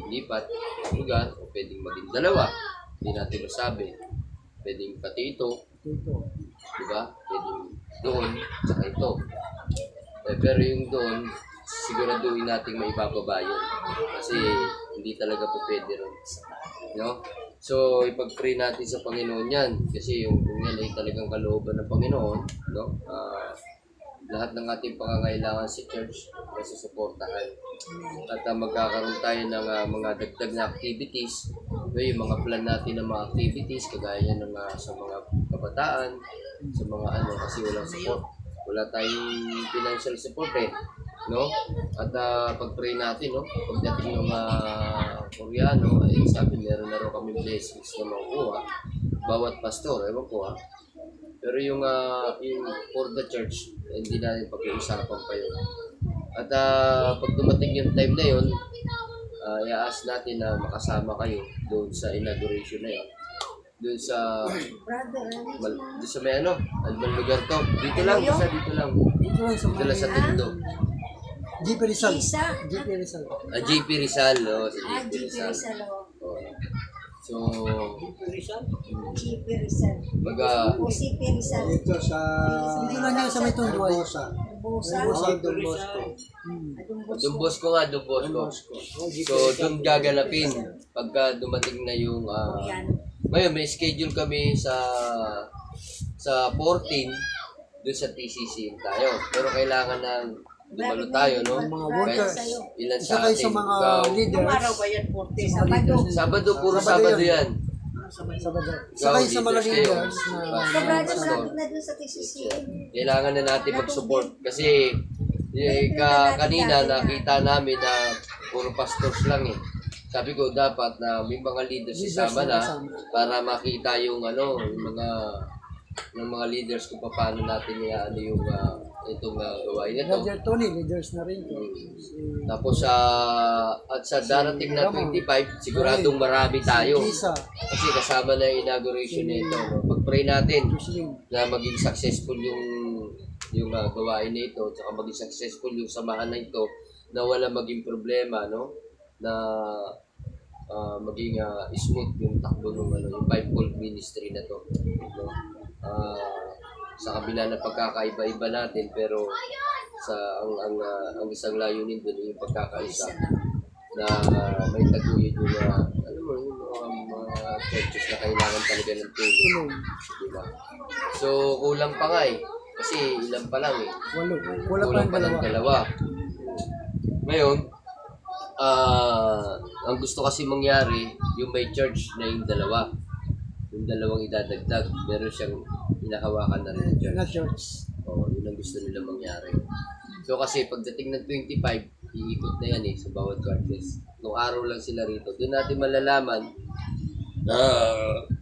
lipat ng lugar o pwedeng maging dalawa, hindi natin masabi, pwedeng pati ito, di ba? Pwedeng doon, saka ito. Pero yung doon, siguraduhin natin may ibababa yun. Kasi hindi talaga po pwede rin. No? So, ipag-pray natin sa Panginoon yan. Kasi yung yan ay talagang kalooban ng Panginoon. No? Lahat ng ating pangangailangan sa church ay susuportahan. At magkakaroon tayo ng mga dagdag na activities. Yung mga plan natin ng mga activities, kagaya ng sa mga kabataan, sa mga ano, kasi walang support. Wala tayong financial support eh. No? At pag-pray natin, no? Pagdating ng Koreano, ay sabi meron na raw kami blessings na makukuha. Bawat pastor, ewan ko ha. Pero yung for the church, hindi natin pag-uusapan pa yun. At pag dumating yung time na yun, i-ask natin na makasama kayo doon sa inauguration na yun. Doon sa doon sa may ano, anong lugar to? Dito lang, basta dito lang. Dito lang sa Dito lang sa Tondo. GP Rizal. Isa? GP Rizal. JP Rizal, no? Si Ah, JP GP Rizal. Rizal. Oo. So, GP Rizal. O CP Rizal. Dito sa... Dito lang yan sa may Tunduay. Bosa. Busa. Bosa Don Bosco. Don Bosco nga, Don Bosco. So, doon gaganapin pagka dumating na yung... ngayon, may schedule kami sa 14, doon sa TCC tayo. Pero kailangan ng dumalo tayo, no? Mga workers. Ilan Isa sa kayo atin. sa mga Ikaw, Anong leaders. araw ba yan? 40? Sabado. Sabado, puro Sabado Sabado yun. yan. Sabado. Isa kayo sa mga leaders na... Kabrado Pastor. natin na dun sa TCC. Kailangan na natin mag-support kasi kanina nakita namin na puro pastors lang eh. Sabi ko dapat na may mga leaders isama na para makita yung ano, yung mga leaders kung paano natin ano yung itong gawain ito. Brother Tony, leaders na rin to. Tapos at sa darating na 25, siguradong marami tayo. Isa. Kasi kasama na yung inauguration nito. No? Pag-pray natin na maging successful yung gawain na ito, at maging successful yung samahan na ito, na wala maging problema, no? Na maging smooth yung takbo ng yung fivefold ministry na to. No? Sa kabila ng pagkakaiba-iba natin, pero sa ang isang layunin doon yung pagkakaisa na may taguyod yung alam mo yung mga churches na kailangan talaga ng tulong, diba? So kulang pa nga eh, kasi ilan pa lang eh, Kulang pa ang dalawa. Ngayon, ang gusto kasi mangyari yung may church na yung dalawa, yung dalawang idadagdag, meron siyang hinahawakan na rin na church. church. Oo, yun ang gusto nila mangyari. So kasi pagdating ng 25, iikot na yan eh sa bawat churches. Nung araw lang sila rito, doon natin malalaman na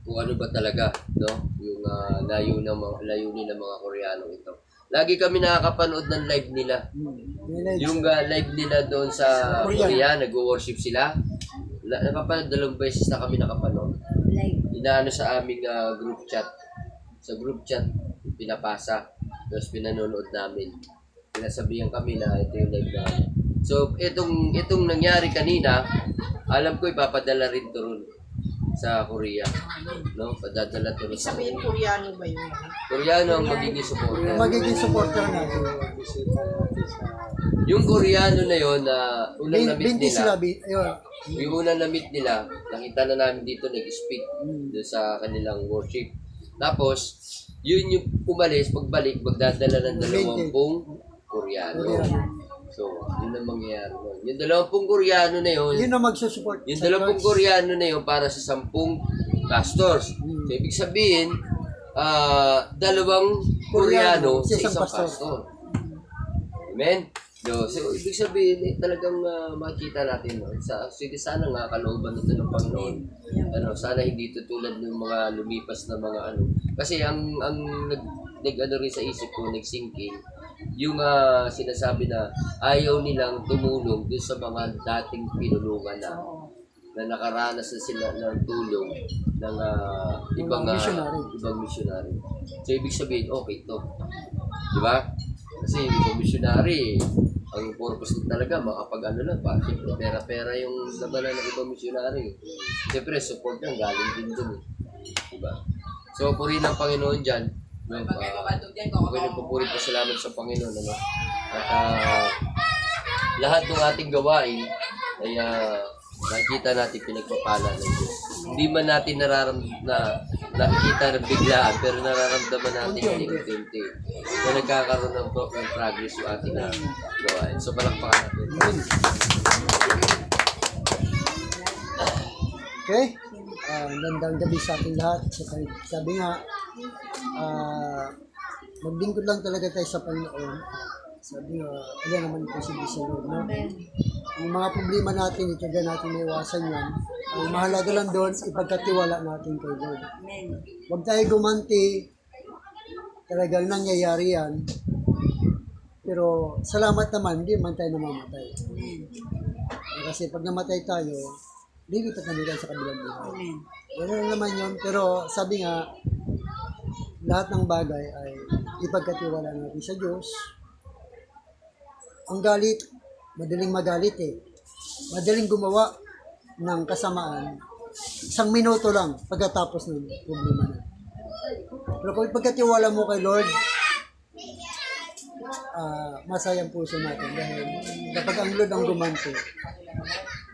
kung ano ba talaga, no? Yung layunin ng mga Koreano ito. Lagi kami nakakapanood ng live nila. Yung live nila doon sa Korea, nag-worship sila. Napapanood 2 beses na kami nakapanood. Inaano sa aming group chat. sa group chat, pinapasa. Tapos pinanonood namin. Pinasabihan kami na ito yung live na. So, itong nangyari kanina, alam ko ipapadala rin to ron sa Korea. No? Padadala to ron sa Sabihin Koreano ba yun? Koreano ang magiging supporter. Magiging supporter natin. Bisita natin sa Yung Koreano na yon na unang na-meet 20 sila, nila, ayun. yung unang na-meet nila, nakita na namin dito nag-speak doon sa kanilang worship. Tapos, yun yung umalis, pagbalik, magdadala ng 20 Koreano. So, yun ang mangyayari nun. Yung 20 Koreano na yun, Yun ang magsusupport. yung sa 20 church. Koreano na yun para sa 10 pastors. So, ibig sabihin, 2 Koreano sa isang pastor. Amen? So, ibig sabihin, talagang makita natin. No? Sige, sana nga kalooban nito ng Panginoon. Sana hindi ito tulad ng mga lumipas na mga ano. Kasi ang nag rin sa isip ko, nag-sinking, yung sinasabi na ayaw nilang tumulong dun sa mga dating pinulungan na nakaranas na sila ng tulong ng ibang missionary. So, ibig sabihin, okay to. Di ba? Kasi ibang missionary, ang purpose nito talaga, makapag-ano lang pa. Siyempre, pera-pera yung labanan ng ibang missionary. Siyempre, support lang, galing din dun. Diba? So, purihin ang Panginoon dyan. Ako'y nagpupuri pa salamat sa Panginoon. Ano? At lahat ng ating gawain ay nakikita natin pinagpapala ng Diyos. Hindi man natin nakikita ng biglaan, pero nararamdaman natin yung unti-unti na nagkakaroon ng progress yung ating gawain. So, palakpakan natin. Okay? Gandang gabi sa ating lahat. Sabi nga, maglingkod lang talaga tayo sa Panginoon. Sabi nga, wala naman po si Lord, no? Ang mga problema natin, itaga natin maiwasan yan. Ang mahalaga lang doon, ipagkatiwala natin kay Lord. Huwag tayo gumanti, talagang nangyayari yan. Pero salamat naman, hindi man tayo namamatay. Kasi pag namatay tayo, lilipat na nila sa kabilang buhay. Ano naman yun, pero sabi nga, lahat ng bagay ay ipagkatiwala natin sa Diyos. Ang galit, madaling magalit eh. Madaling gumawa ng kasamaan. 1 minuto lang pagkatapos ng problema na. Pero kung ipagkatiwala mo kay Lord, masayang puso natin dahil kapag ang Lord ang gumanti,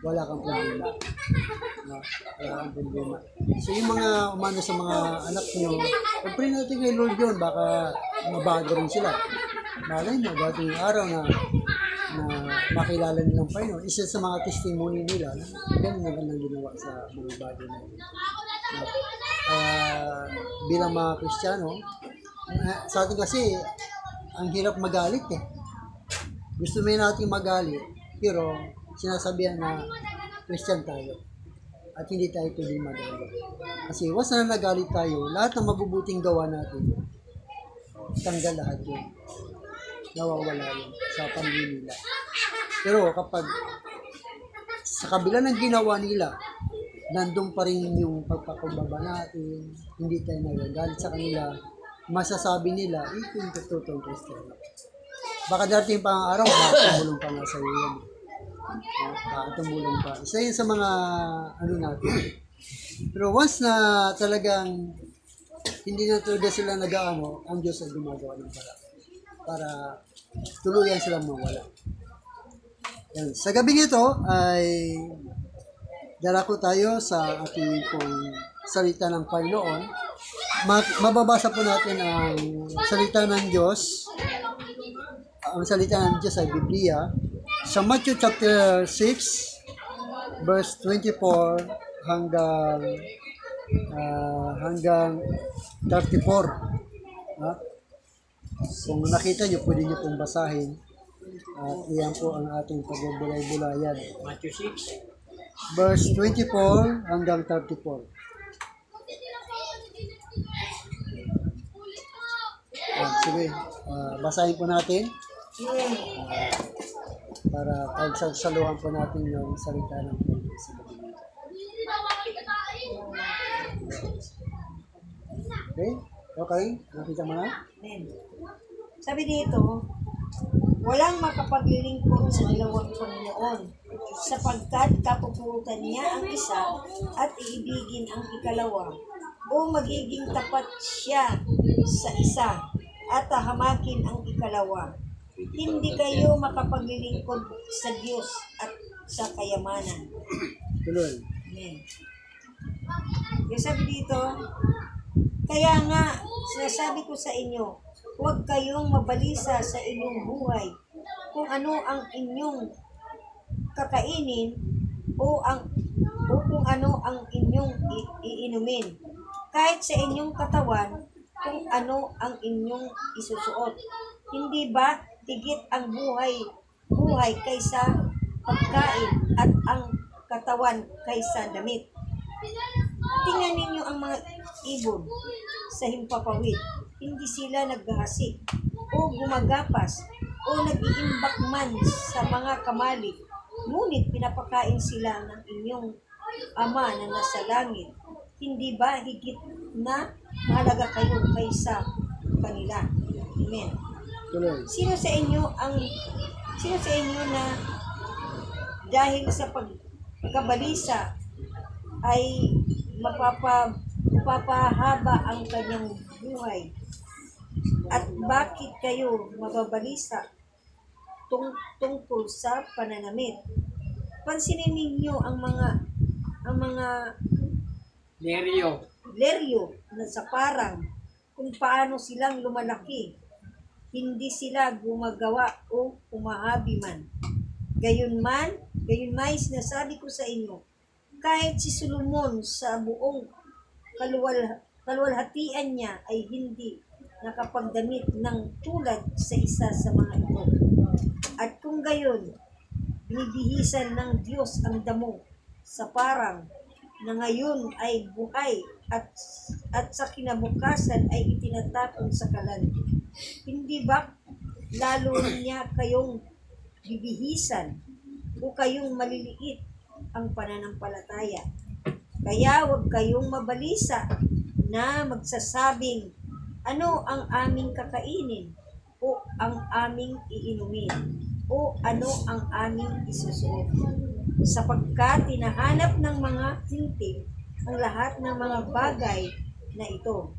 wala kang problema. No? Wala kang problema. So yung mga umano sa mga anak nyo, pag-pray natin kay Lord yun, baka mabago rin sila. Malay mo, dating araw na makilala nilang Panginoon. Isa sa mga testimony nila, ganun na ganang ginawa sa mga bagay na yun. Bilang mga Kristiyano, sa atin kasi, ang hirap magalit eh. Gusto mo natin magalit, pero sinasabihan na Christian tayo at hindi tayo pwedeng magalit. Kasi once na nagalit tayo, lahat ng mabubuting gawa natin, tanggal lahat yun. Nawawala yun sa pamilya nila. Pero kapag sa kabila ng ginawa nila, nandun pa rin yung pagpakumbaba natin, hindi tayo nagagalit sa kanila, masasabi nila, ito yung totoong Kristiyano. Baka darating pa ang araw, tumulong pa nga sa iyo yan. Tumulong pa. Isa yun sa mga ano natin. Pero once na talagang hindi na talaga sila nag-aano, ang Diyos ay gumagawa ng paraan para tuluyan silang mawala. Yan. Sa gabing ito ay darako tayo sa ating pong salita ng Panginoon. Mababasa po natin ang salita ng Diyos. Ang salita ng Diyos ay Biblia. Sa Matthew chapter 6, verse 24 hanggang 34. Kung nakita nyo, pwede nyo pong basahin. At iyan po ang ating pagbubulay-bulayan. Matthew 6. Verse 24 hanggang 34. Sige, basahin po natin. Para pagsasaluhan po natin yung salita ng Panginoon sa gabi nito. Okay? Okay? Nakita mo na? Amen. Sabi dito, walang makapaglilingkod sa dalawang Panginoon, sapagkat kapupulutan niya ang isa at iibigin ang ikalawa, o magiging tapat siya sa isa at hamakin ang ikalawa. Hindi kayo makapaglilingkod sa Diyos at sa kayamanan. Tuloy. Amen. Yung sabi dito, kaya nga, sinasabi ko sa inyo, huwag kayong mabalisa sa inyong buhay kung ano ang inyong kakainin o kung ano ang inyong iinumin. Kahit sa inyong katawan, kung ano ang inyong isusuot. Hindi ba higit ang buhay kaysa pagkain at ang katawan kaysa damit? Tingnan ninyo ang mga ibon sa himpapawid. Hindi sila naghahasik o gumagapas o nag-iimbak man sa mga kamali. Ngunit pinapakain sila ng inyong Ama na nasa langit. Hindi ba higit na mahalaga kayo kaysa kanila? Amen. Tuloy. Sino sa inyo na dahil sa pagkabalisa ay mapapahaba ang kanyang buhay? At bakit kayo mababalisa tungkol sa pananamit? Pansinin ninyo ang mga leryo na sa parang kung paano silang lumalaki. Hindi sila gumagawa o humahabi man. Gayunmay sinasabi ko sa inyo, kahit si Solomon sa buong kaluwalhatian niya ay hindi nakapagdamit ng tulad sa isa sa mga ito. At kung gayon, binibihisan ng Diyos ang damo sa parang na ngayon ay buhay at sa kinabukasan ay itinatapon sa kalan. Hindi ba lalo niya kayong bibihisan o kayong maliliit ang pananampalataya? Kaya huwag kayong mabalisa na magsasabing, ano ang aming kakainin o ang aming iinumin o ano ang aming isusuot? Sapagkat tinahanap ng mga hinting ang lahat ng mga bagay na ito,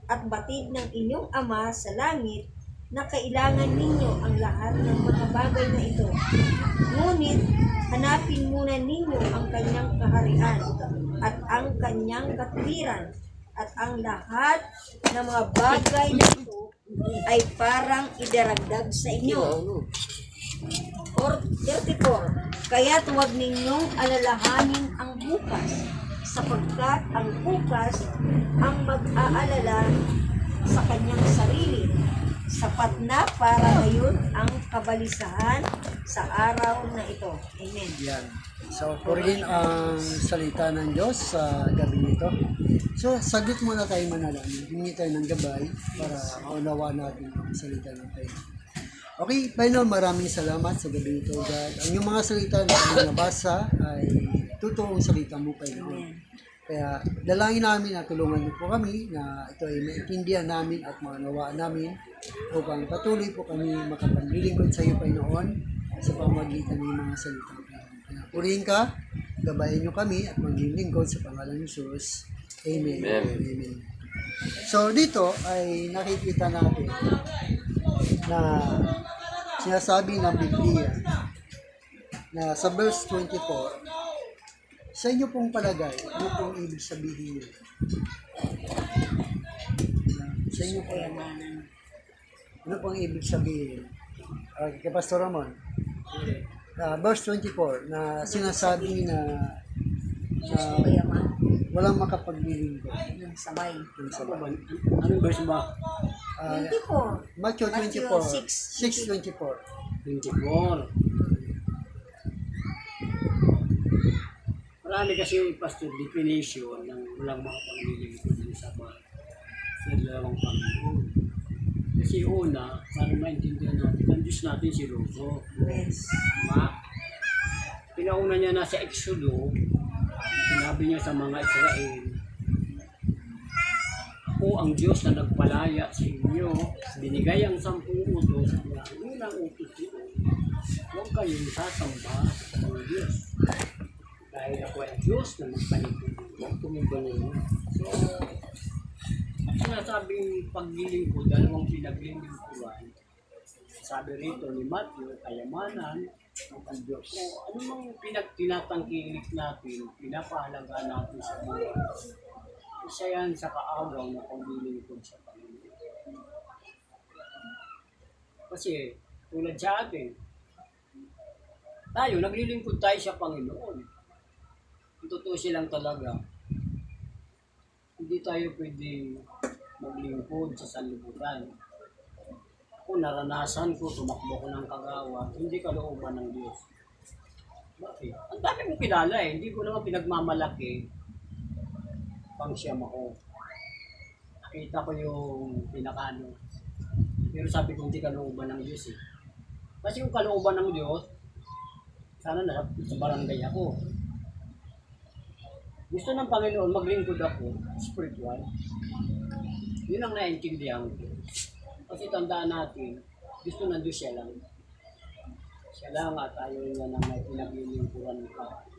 at batid ng inyong Ama sa langit na kailangan ninyo ang lahat ng mga bagay na ito. Ngunit hanapin muna ninyo ang kanyang kaharian at ang kanyang katwiran, at ang lahat ng mga bagay na ito ay parang idaragdag sa inyo. 34. Kaya huwag ninyong alalahanin ang bukas, sapagkat ang bukas ang mag-aalala sa kanyang sarili. Sapat na para ngayon ang kabalisahan sa araw na ito. Amen. Yan. So, purihin ang salita ng Diyos sa gabi nito. So, saglit muna tayo manalangin. Hingi tayo ng gabay para maunawa natin ang salita ng tayo. Okay, Panginoon, maraming salamat sa gabi nito, God. Ang iyong mga salita na aming nabasa ay totoong salita mo, Panginoon. Kaya dalangin namin na tulungan niyo po kami na ito ay maintindihan namin at maunawaan namin upang patuloy po kami makapaglilingkod sa iyo, Panginoon, sa pamamagitan ng mga salita. Kaya purihin ka, gabayan niyo kami at maglilingkod sa pangalan ng Jesus. Amen. Amen. So dito ay nakikita natin na sinasabi ng Biblia na sa verse 24, sa inyo pong palagay, ano pong ibig sabihin niyo? Sa inyo po, ano pong ibig sabihin? Kay Pastor Ramon, verse 24, na sinasabi na walang makapaglilingkod. Ng sabay. Anong verse ba? 24. Matthew 24, 6:24. 24. Marami kasi yung pastor definition ng walang makapaglilingkod ng sabat sa dalawang Panginoon. Kasi una, para maintindihan natin, ang Diyos natin si Roso. Yes. Pinauna niya na sa Exodo, sinabi niya sa mga Israel, ako ang Diyos na nagpalaya sa inyo, binigay ang 10 utos niya. Ang unang utos niyo, huwag kayong sasamba ng Diyos. Dahil ako ay Diyos na nagpaligid. Huwag tumimbalin. So, ang sinasabing paglilingkod, dalawang pinaglilingkuran. Sabi rito ni Matthew, kayamanan ng Diyos. So, ano mang tinatangkilik natin, pinapahalaga natin sa buhay. Isa yan sa kaagaw na paglilingkod sa Panginoon. Kasi, tulad sa atin, tayo, naglilingkod tayo sa Panginoon. Totoo silang talaga. Hindi tayo pwede maglingkod sa sanlibutan. Ako, naranasan ko, tumakbo ko ng kagawa, hindi kalooban ng Diyos. Bakit? Ang dami kong kilala eh. Hindi ko naman pinagmamalaki pang siyam ako. Nakita ko yung pinakano. Pero sabi ko, hindi kalooban ng Diyos eh. Kasi yung kalooban ng Diyos, sana na sa barangay ako. Gusto ng Panginoon, maglingkod ako, spiritual. Yun ang naiintindihan ko. Kasi tandaan natin, gusto ng Diyos siya lang. Siya lang at ayaw niya na may pinaglilingkuran ka.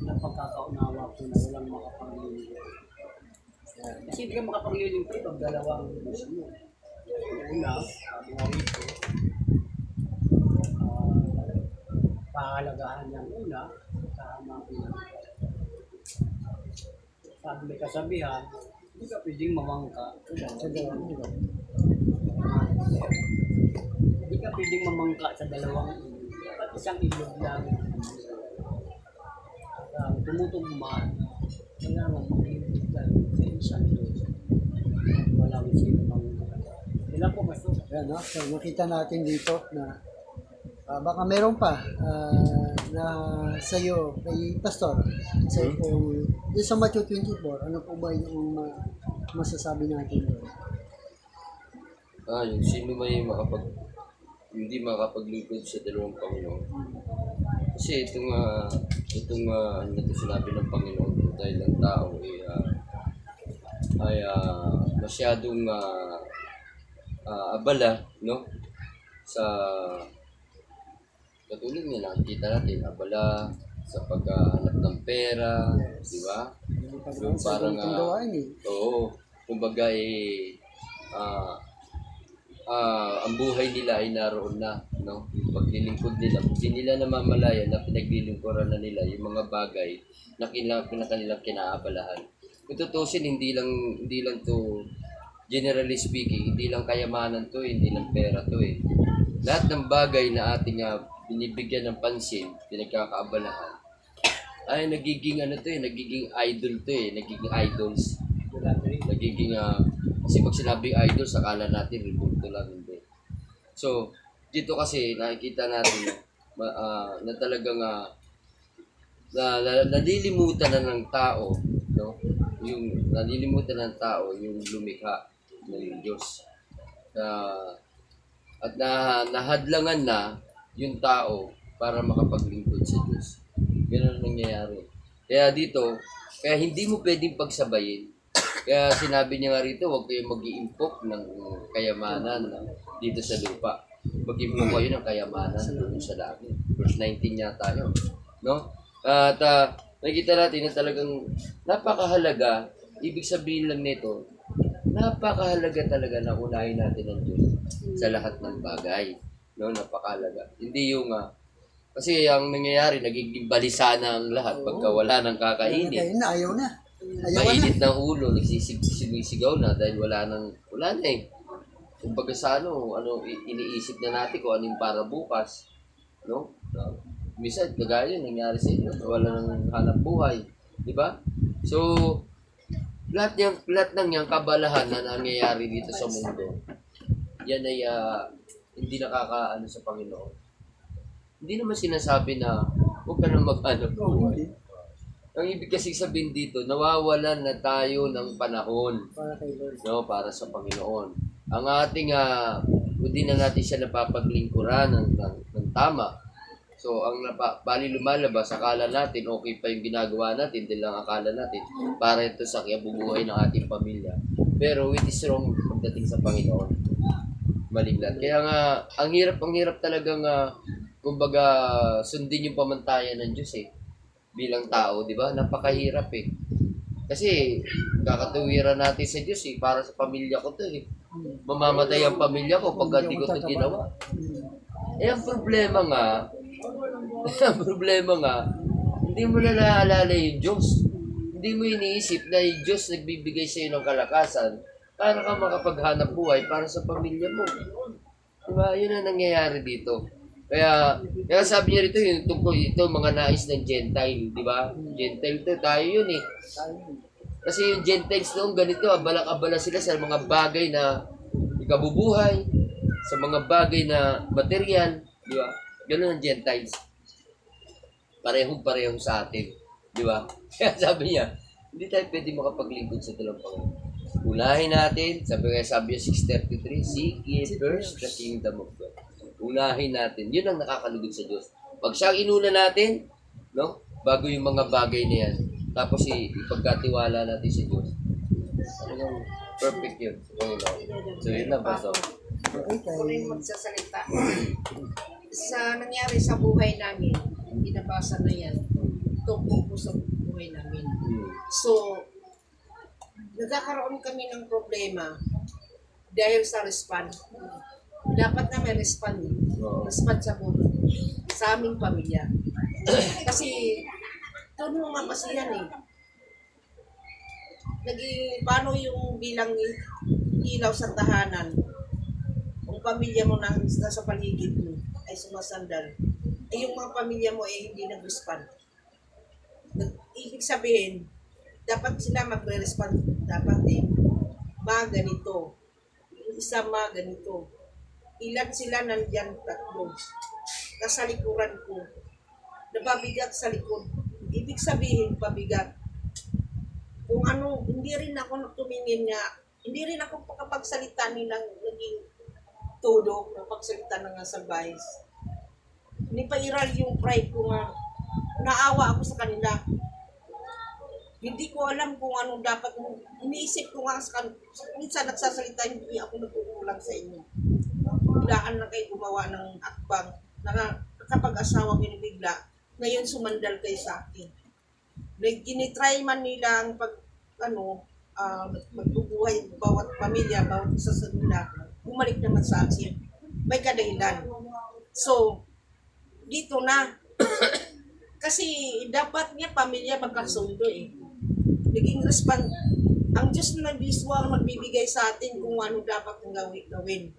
Ng pagkakaunawa ko na walang makapaglilingkod. Kasi hindi ka makapaglilingkod pag dalawang gusto mo. Una, sabi nga rito, pahalagahan niyang una, kasama ang pinagkakaunawa. Sabi may kasabihan, hindi ka pwedeng mamangka sa dalawang ilog. Hindi ka pwedeng mamangka sa dalawang ilog. Dapat isang ilog lang. Tumutugma, wala nang mag-ilog ka sa isang ilog. Wala nang sino mamangka. Ilan po kasi? Yan, no? So, nakita natin dito na baka meron pa na sa iyo, kay Pastor, sa iyo kung sa Matthew 24, ano po ba yung masasabi natin doon? Yung sino may hindi makapaglingkod sa dalawang Panginoon. Kasi itong ano na sinabi ng Panginoon dahil ng tao ay masyadong abala, no? Sa katulad nga nakikita natin, abala sa paghahanap ng pera, di ba? Yung parang, oo, kumbaga ang buhay nila ay naroon na, no? Yung paglilingkod nila, hindi nila namamalayan na pinaglilingkuran na nila yung mga bagay na kanilang kinaabalahan. Kung tutusin, hindi lang to, generally speaking, hindi lang kayamanan to, hindi lang pera to eh. Lahat ng bagay na ating binibigyan ng pansin, pinagkakaabalahan, ay nagiging nagiging idol to eh, nagiging idols. Nagiging, kasi pag sinabing idols, akala natin rebulto lang, hindi. So, dito kasi nakikita natin na talagang nalilimutan na ng tao, no? Yung nalilimutan ng tao yung lumikha ng Diyos. At nahadlangan na yung tao para makapaglingkod sa Diyos. Ganun ang nangyayari. Kaya hindi mo pwedeng pagsabayin. Kaya sinabi niya nga rito, huwag kayong mag-iimpok ng kayamanan dito sa lupa. Mag-iimpok kayo ng kayamanan doon sa langit. Verse 19 yata yun. No? At nakikita natin na talagang napakahalaga. Ibig sabihin lang nito, napakahalaga talaga na unahin natin ang Diyos sa lahat ng bagay. No, napakahalaga. Hindi yung kasi ang nangyayari, nagiging balisa na ang lahat pagka wala nang kakainin. Ayaw na. Mainit ng ulo, nagsisigaw na dahil wala na eh. Kumbaga sa iniisip na natin kung anong para bukas. No? Minsan, kagaya nangyari sa inyo, wala nang hanap buhay. Di ba? So, lahat ng yung kabalahan na nangyayari dito sa mundo, yan ay hindi nakakaano sa Panginoon. Hindi naman sinasabi na huwag ka nang mag-hanap buhay. Ang ibig kasi sabihin dito, nawawalan na tayo ng panahon para sa Panginoon. Ang ating, hindi na natin siya napapaglingkuran ng tama. So, ang bali lumalabas, akala natin okay pa yung ginagawa natin, din lang akala natin para ito sa kiyabubuhay ng ating pamilya. Pero it is wrong pagdating sa Panginoon. Maling lahat. Kaya nga, ang hirap talagang, kumbaga, sundin yung pamantayan ng Diyos bilang tao, di ba? Napakahirap Kasi, kakatuwiran natin sa Diyos para sa pamilya ko to Mamamatay ang pamilya ko pag hindi ko ito ginawa. Ang problema nga, hindi mo na naalala yung Diyos. Hindi mo iniisip na yung Diyos nagbibigay sa iyo ng kalakasan para ka makapaghanap buhay para sa pamilya mo. Diba? Yun ang nangyayari dito. Kaya sabi niya rito, yung tungkol ito, mga nais ng Gentile, di ba? Gentile to, tayo yun Kasi yung Gentiles noong ganito, abalak-abala sila sa mga bagay na ikabubuhay, sa mga bagay na material, di ba? Ganun ang Gentiles. Parehong sa atin, di ba? Kaya sabi niya, hindi tayo pwede makapaglingkod sa dalawang Panginoon. Unahin natin, sabi niya 6:33, seek ye first the kingdom of God. Unahin natin. Yun ang nakakalugod sa Diyos. Pag siya inuna natin, no? Bago yung mga bagay na yan. Tapos ipagkatiwala natin sa Diyos. Talagang perfect yun. So yun lang, Pastor. Ako rin magsasalita. Sa nangyari sa buhay namin, binabasa na yan. Tungkol po sa buhay namin. So, nagkakaroon kami ng problema dahil sa response. Dapat na may response. Response sa buhay. Sa aming pamilya. Kasi, doon mo mapasiyan paano yung bilang ilaw sa tahanan, kung pamilya mo na nasa paligid mo ay sumasandal, ay yung mga pamilya mo ay hindi nag-respond. Ibig sabihin, dapat sila magre-respond. Dapat ganito. Yung isa ganito. Ilan sila nandyan? 3. Nasa likuran ko. Napabigat sa likod. Ibig sabihin, pabigat. Kung hindi rin ako tumingin hindi rin ako pakapagsalita nilang naging todo ng pagsalita ng salbayis. Hindi pa iral yung pride ko naawa ako sa kanila. Hindi ko alam kung anong dapat, iniisip ko sa kanila. Minsan nagsasalita, hindi ako nagkukulang sa inyo. Biglaan na kayo gumawa ng akbang, nakapag-asawa binibigla, ngayon sumandal kayo sa akin. Ginitry man nila ang magbubuhay bawat pamilya, bawat isa sa nila, bumalik naman sa akin. May kadahilan. So, dito na. Kasi dapat nga pamilya magkasundo Naging respond. Ang Diyos na mismo ang magbibigay sa atin kung ano dapat ang gawin.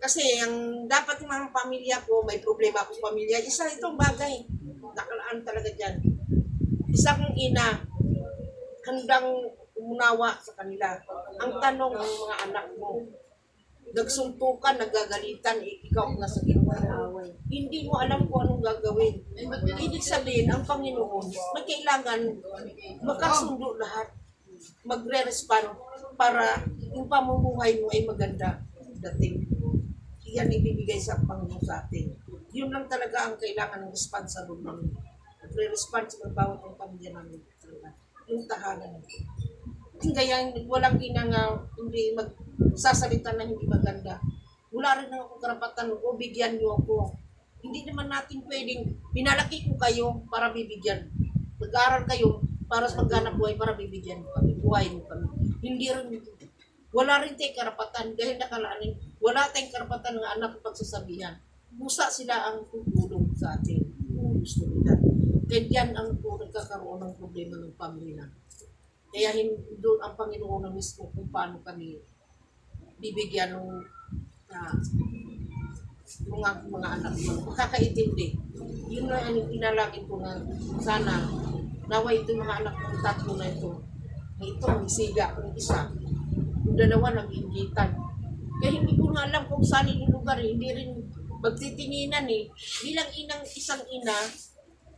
Kasi ang dapat yung mga pamilya ko, may problema ako sa pamilya, isa itong bagay. Nakalaan talaga dyan. Isang ina, handang umunawa sa kanila. Ang tanong ng mga anak mo, nagsuntukan, nagagalitan, ikaw na sa gitna. Hindi mo alam kung anong gagawin. Ibig sabihin, ang Panginoon, may kailangan magkasundo lahat. Magre-respond para yung pamumuhay mo ay maganda dating. Yan ibibigay sa Panginoon sa atin. Yun lang talaga ang kailangan ng responsible namin. Magre-respond sa bawat ng pamilya namin. Yung tahanan natin. Kaya walang hindi magsasalita na hindi maganda. Wala rin ako karapatan o bigyan niyo ako. Hindi naman natin pwedeng, pinalaki ko kayo para bibigyan. Mag-aaral kayo para sa maghanap buhay para bibigyan kami. Buhay mo kami. Hindi rin, wala rin tayong karapatan dahil nakalaanin. Wala tayong karapatan ng anak pagsasabihan. Busa sila ang tutulong sa atin. Gusto nila. Kaya yan ang nagkakaroon ng problema ng pamilya. Kaya doon ang Panginoon na mismo kung paano kami bibigyan ng mga anak mo. Makakaintindi. Yun na ang inalagin ko na sana nawa ito mga anak ng 3 na ito. Na ito, may siga ng isa. Yung 2 nag-ingitan. Kaya hindi ko na alam kung saan yung lugar. Hindi rin magtitinginan Bilang isang ina,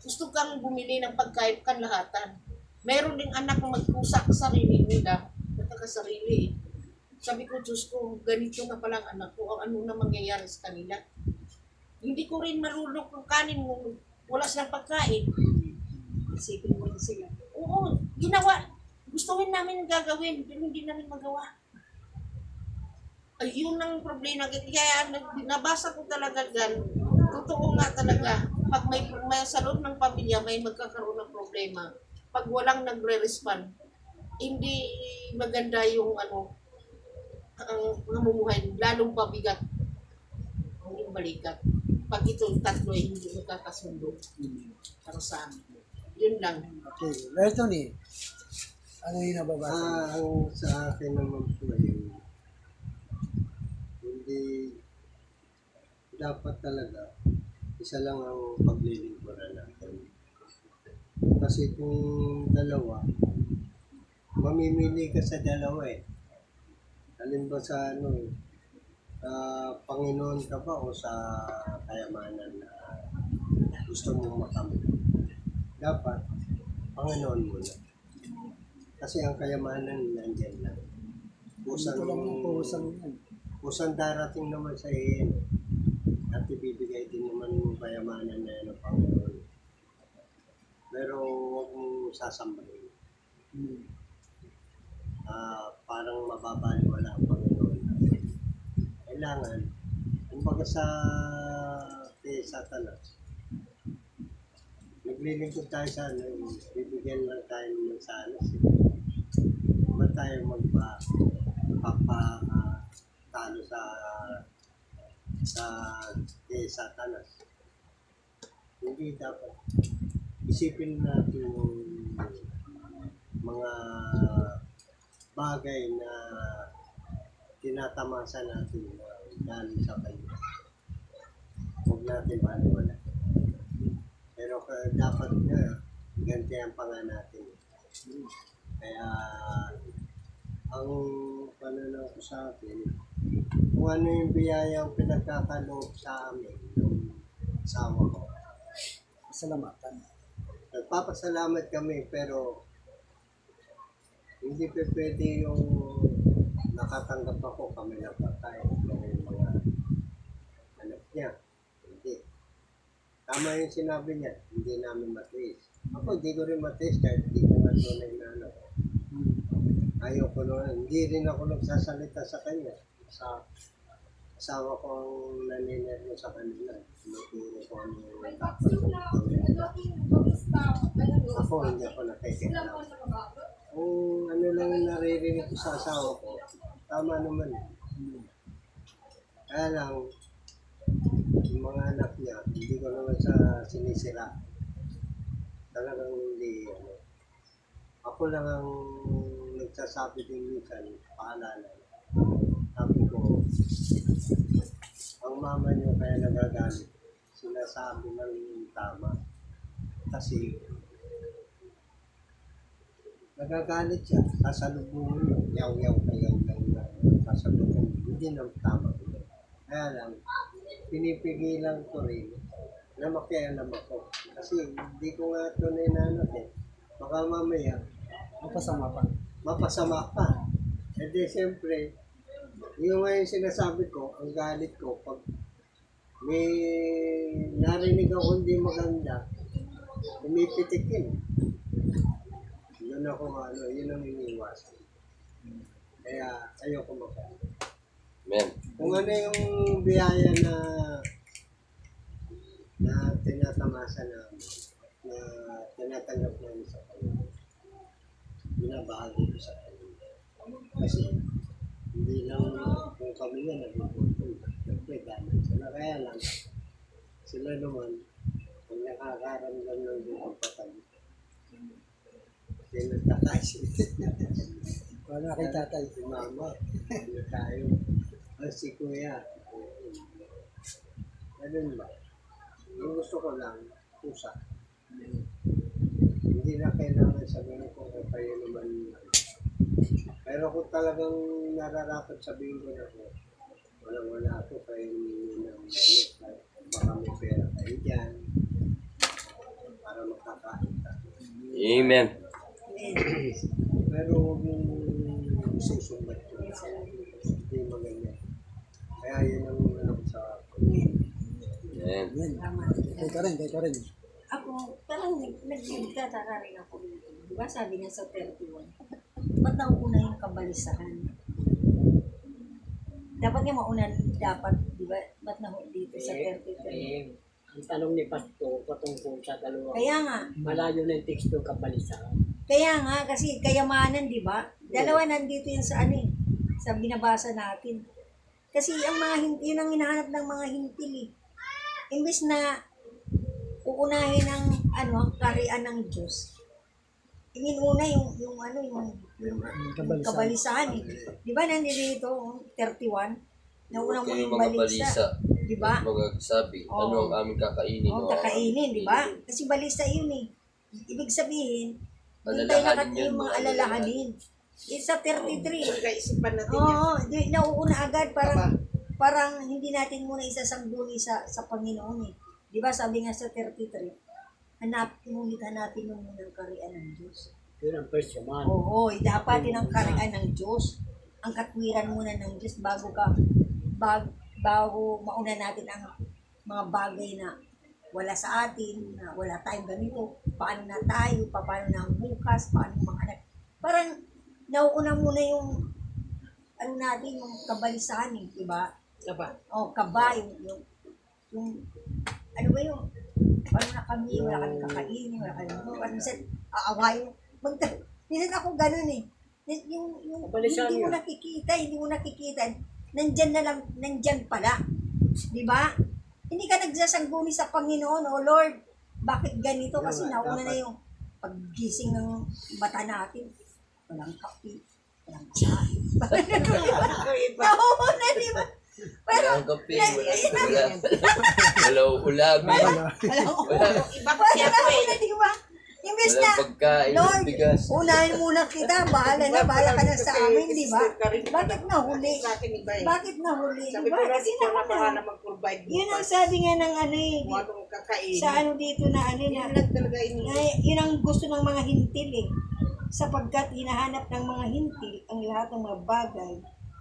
gusto kang bumili ng pagkain kanlahatan. Meron ding anak na magkusa sa sarili nila, nagkakasarili Sabi ko, Diyos ko, ganito na palang anak ko, ano na mangyayari sa kanila. Hindi ko rin marunong kung kanin mo, wala silang pagkain. Isipin mo rin sila. Oo, ginawa. Gustuhin namin gagawin, pero hindi namin magawa. Ay, yun ang problema. Kaya nabasa ko talaga dyan, totoo nga talaga, pag may sa loob ng pamilya, may magkakaroon ng problema. Pag walang nagre-respond, hindi maganda yung ang namumuhay, lalong pabigat ang yung balikat. Pag itong tatlo ay hindi magkakasundo para sa amin. Yun lang. Okay. Bertoni, ano yung nababasa? Ang sa akin naman po hindi dapat talaga isa lang ang paglilingkuran natin. Kasi kung dalawa, mamimili ka sa dalawa eh. Alin ba sa Panginoon ka ba o sa kayamanan na gusto mong makamit? Dapat, Panginoon muna. Kasi ang kayamanan nandyan lang. Ito lang yung kusang yan. Kusang darating naman sa iyo at ibibigay din naman yung kayamanan na yan ng Panginoon. Pero huwag mong sasambahin. Parang mababaliwala ang Panginoon. Kailangan, kumbaga sa Satanas, naglilingkod tayo sa bibigyan lang tayo ng sanas. Ba't tayo talo sa Satanas? Hindi dapat. Isipin natin yung mga bagay na tinatamasa natin galing sa kanya. Huwag natin baliwala. Pero dapat na gantihan pa nga natin. Kaya ang pananaw ko sa atin, kung ano yung biyayang pinagkakaloob sa amin ng asawa ko. Salamatan. Nagpapasalamat kami pero hindi pa pwede yung nakatanggap ako kami ng pagkain ng mga anak niya. Hindi. Tama yung sinabi niya, hindi namin matiis. Ako hindi ko rin matiis kahit hindi ko nga tunay na anak. Ayaw ko naman, hindi rin ako nagsasalita sa kanya. Sa asawa ko ang naninero sa kanila. Tinuturo ko ano yung dapat kong gawin. Ako hindi ako nakikialam. Kung ano lang yung naririnig ko sa asawa ko, tama naman. Kaya lang, yung mga anak niya, hindi ko naman sinisira. Talagang hindi, Ako lang ang nagsasabi din minsan, paalala. Sabi ko, ang mama niyo kaya nagagalit, sinasabi ng tama. Kasi, nagagalit siya, sasalubungin mo, yaw-yaw na sasalubungin. Hindi na tama. Kaya lang, pinipigilan ko rin na makialam ako. Kasi hindi ko nga tunay na anak eh. Baka mamaya, mapasama pa. E di siyempre, yung ngayon sinasabi ko, ang galit ko, pag may narinig ako hindi maganda, umipitikin. Yun ako, yun ang iniiwasan. Kaya, ayoko maganda. Amen. Kung ano yung biyaya na tinatamasa namin, na tinatanggap namin sa Panginoon, binabahagi ko sa Panginoon. Kasi hindi lang kung kami nga nag-utol, nagpeganan sila. Kaya lang, sila naman, kung nakakaramdam ng buong patag, sila takasi. Paano na kay tatay? Si mama, ano tayo, si kuya. Ganun ba? Yung gusto ko lang, pusa. Hindi na kailangan sabihin ko kung kayo naman. Pero kung talagang nararapat sabihin ko na ko, wala ako kayo ng baka may pera kayo dyan para makakain ka. Amen. Pero huwag mong susumbat ko. Hindi maganda. Kaya yun ang alam sa Amen. Amen. Tama. Kay Karen. Ako, parang nagtataka rin ako dito. Di ba sabi niya sa 31, ba't nauuna yung kabalisahan? Dapat nga mauna, di ba, ba't nauna dito sa 33? Ang tanong ni Pastor patungkol sa dalawang Kaya nga, malayo na yung teksto kabalisahan. kasi kayamanan, di ba? Dalawa nandito yun sa ano eh, sa binabasa natin. Kasi ang mga hintil, yun ang hinahanap ng mga hintil eh. Imbes na uunahin ang karian ng Diyos. Inuna yung kabalisahan eh. Di ba nandito 31? Nauna mo Kayo yung mga balisa. balisa, Di ba? magsabi, Oo. ano ang aming kakainin? Oo, kakainin, di ba? Kasi balisa yun eh. Ibig sabihin, hintay na Alalahanin yun, yung mga alalahanin. Sa 33, Kaisipan natin yan. oo, nauuna agad, parang hindi natin muna isasangguni sa Panginoon eh. Di ba sabi nga sa 33, hanapin mo muna ang karian ng Diyos. Yun ang first command. Oo, dapat din ang karian ng Diyos. Ang katwiran muna ng Diyos bago mauna natin ang mga bagay na wala sa atin, na wala tayong ganito, paano na tayo, paano na ang bukas, paano mga anak. Parang nauuna muna yung natin, yung kabalisahan eh, di ba? Diba? O, kaba, yung ano ba yung, paano na kami, wala kami kakainin, wala kami, minsan, aawayin, minsan ako ganun eh. Yung Kabalisahan hindi mo yun. nakikita, nandyan pala. Di ba? Hindi ka nagsasangguni sa Panginoon, oh Lord, bakit ganito? Kasi nauna na yung paggising ng mata natin. Walang kape, walang kain. Nauna, di ba? Pero, Walang kape, walang ulamin, Iba kasi ako nauna, di ba? Imbes na, walang pagkain, Lord, bigas. unahin muna kita, bahala ka na sa amin, di ba? Bakit nahuli? Sa akin iba eh. Bakit nahuli? Sabi Di ko, ba? Lord, Kasi ikaw na nauna. bahala mag-provide Yun ang bukas. sabi nga ng Kung anong kakainin. sa dito na Yun lang talaga yun ang gusto ng mga hintil eh. Sapagkat hinahanap ng mga hintil ang lahat ng mga bagay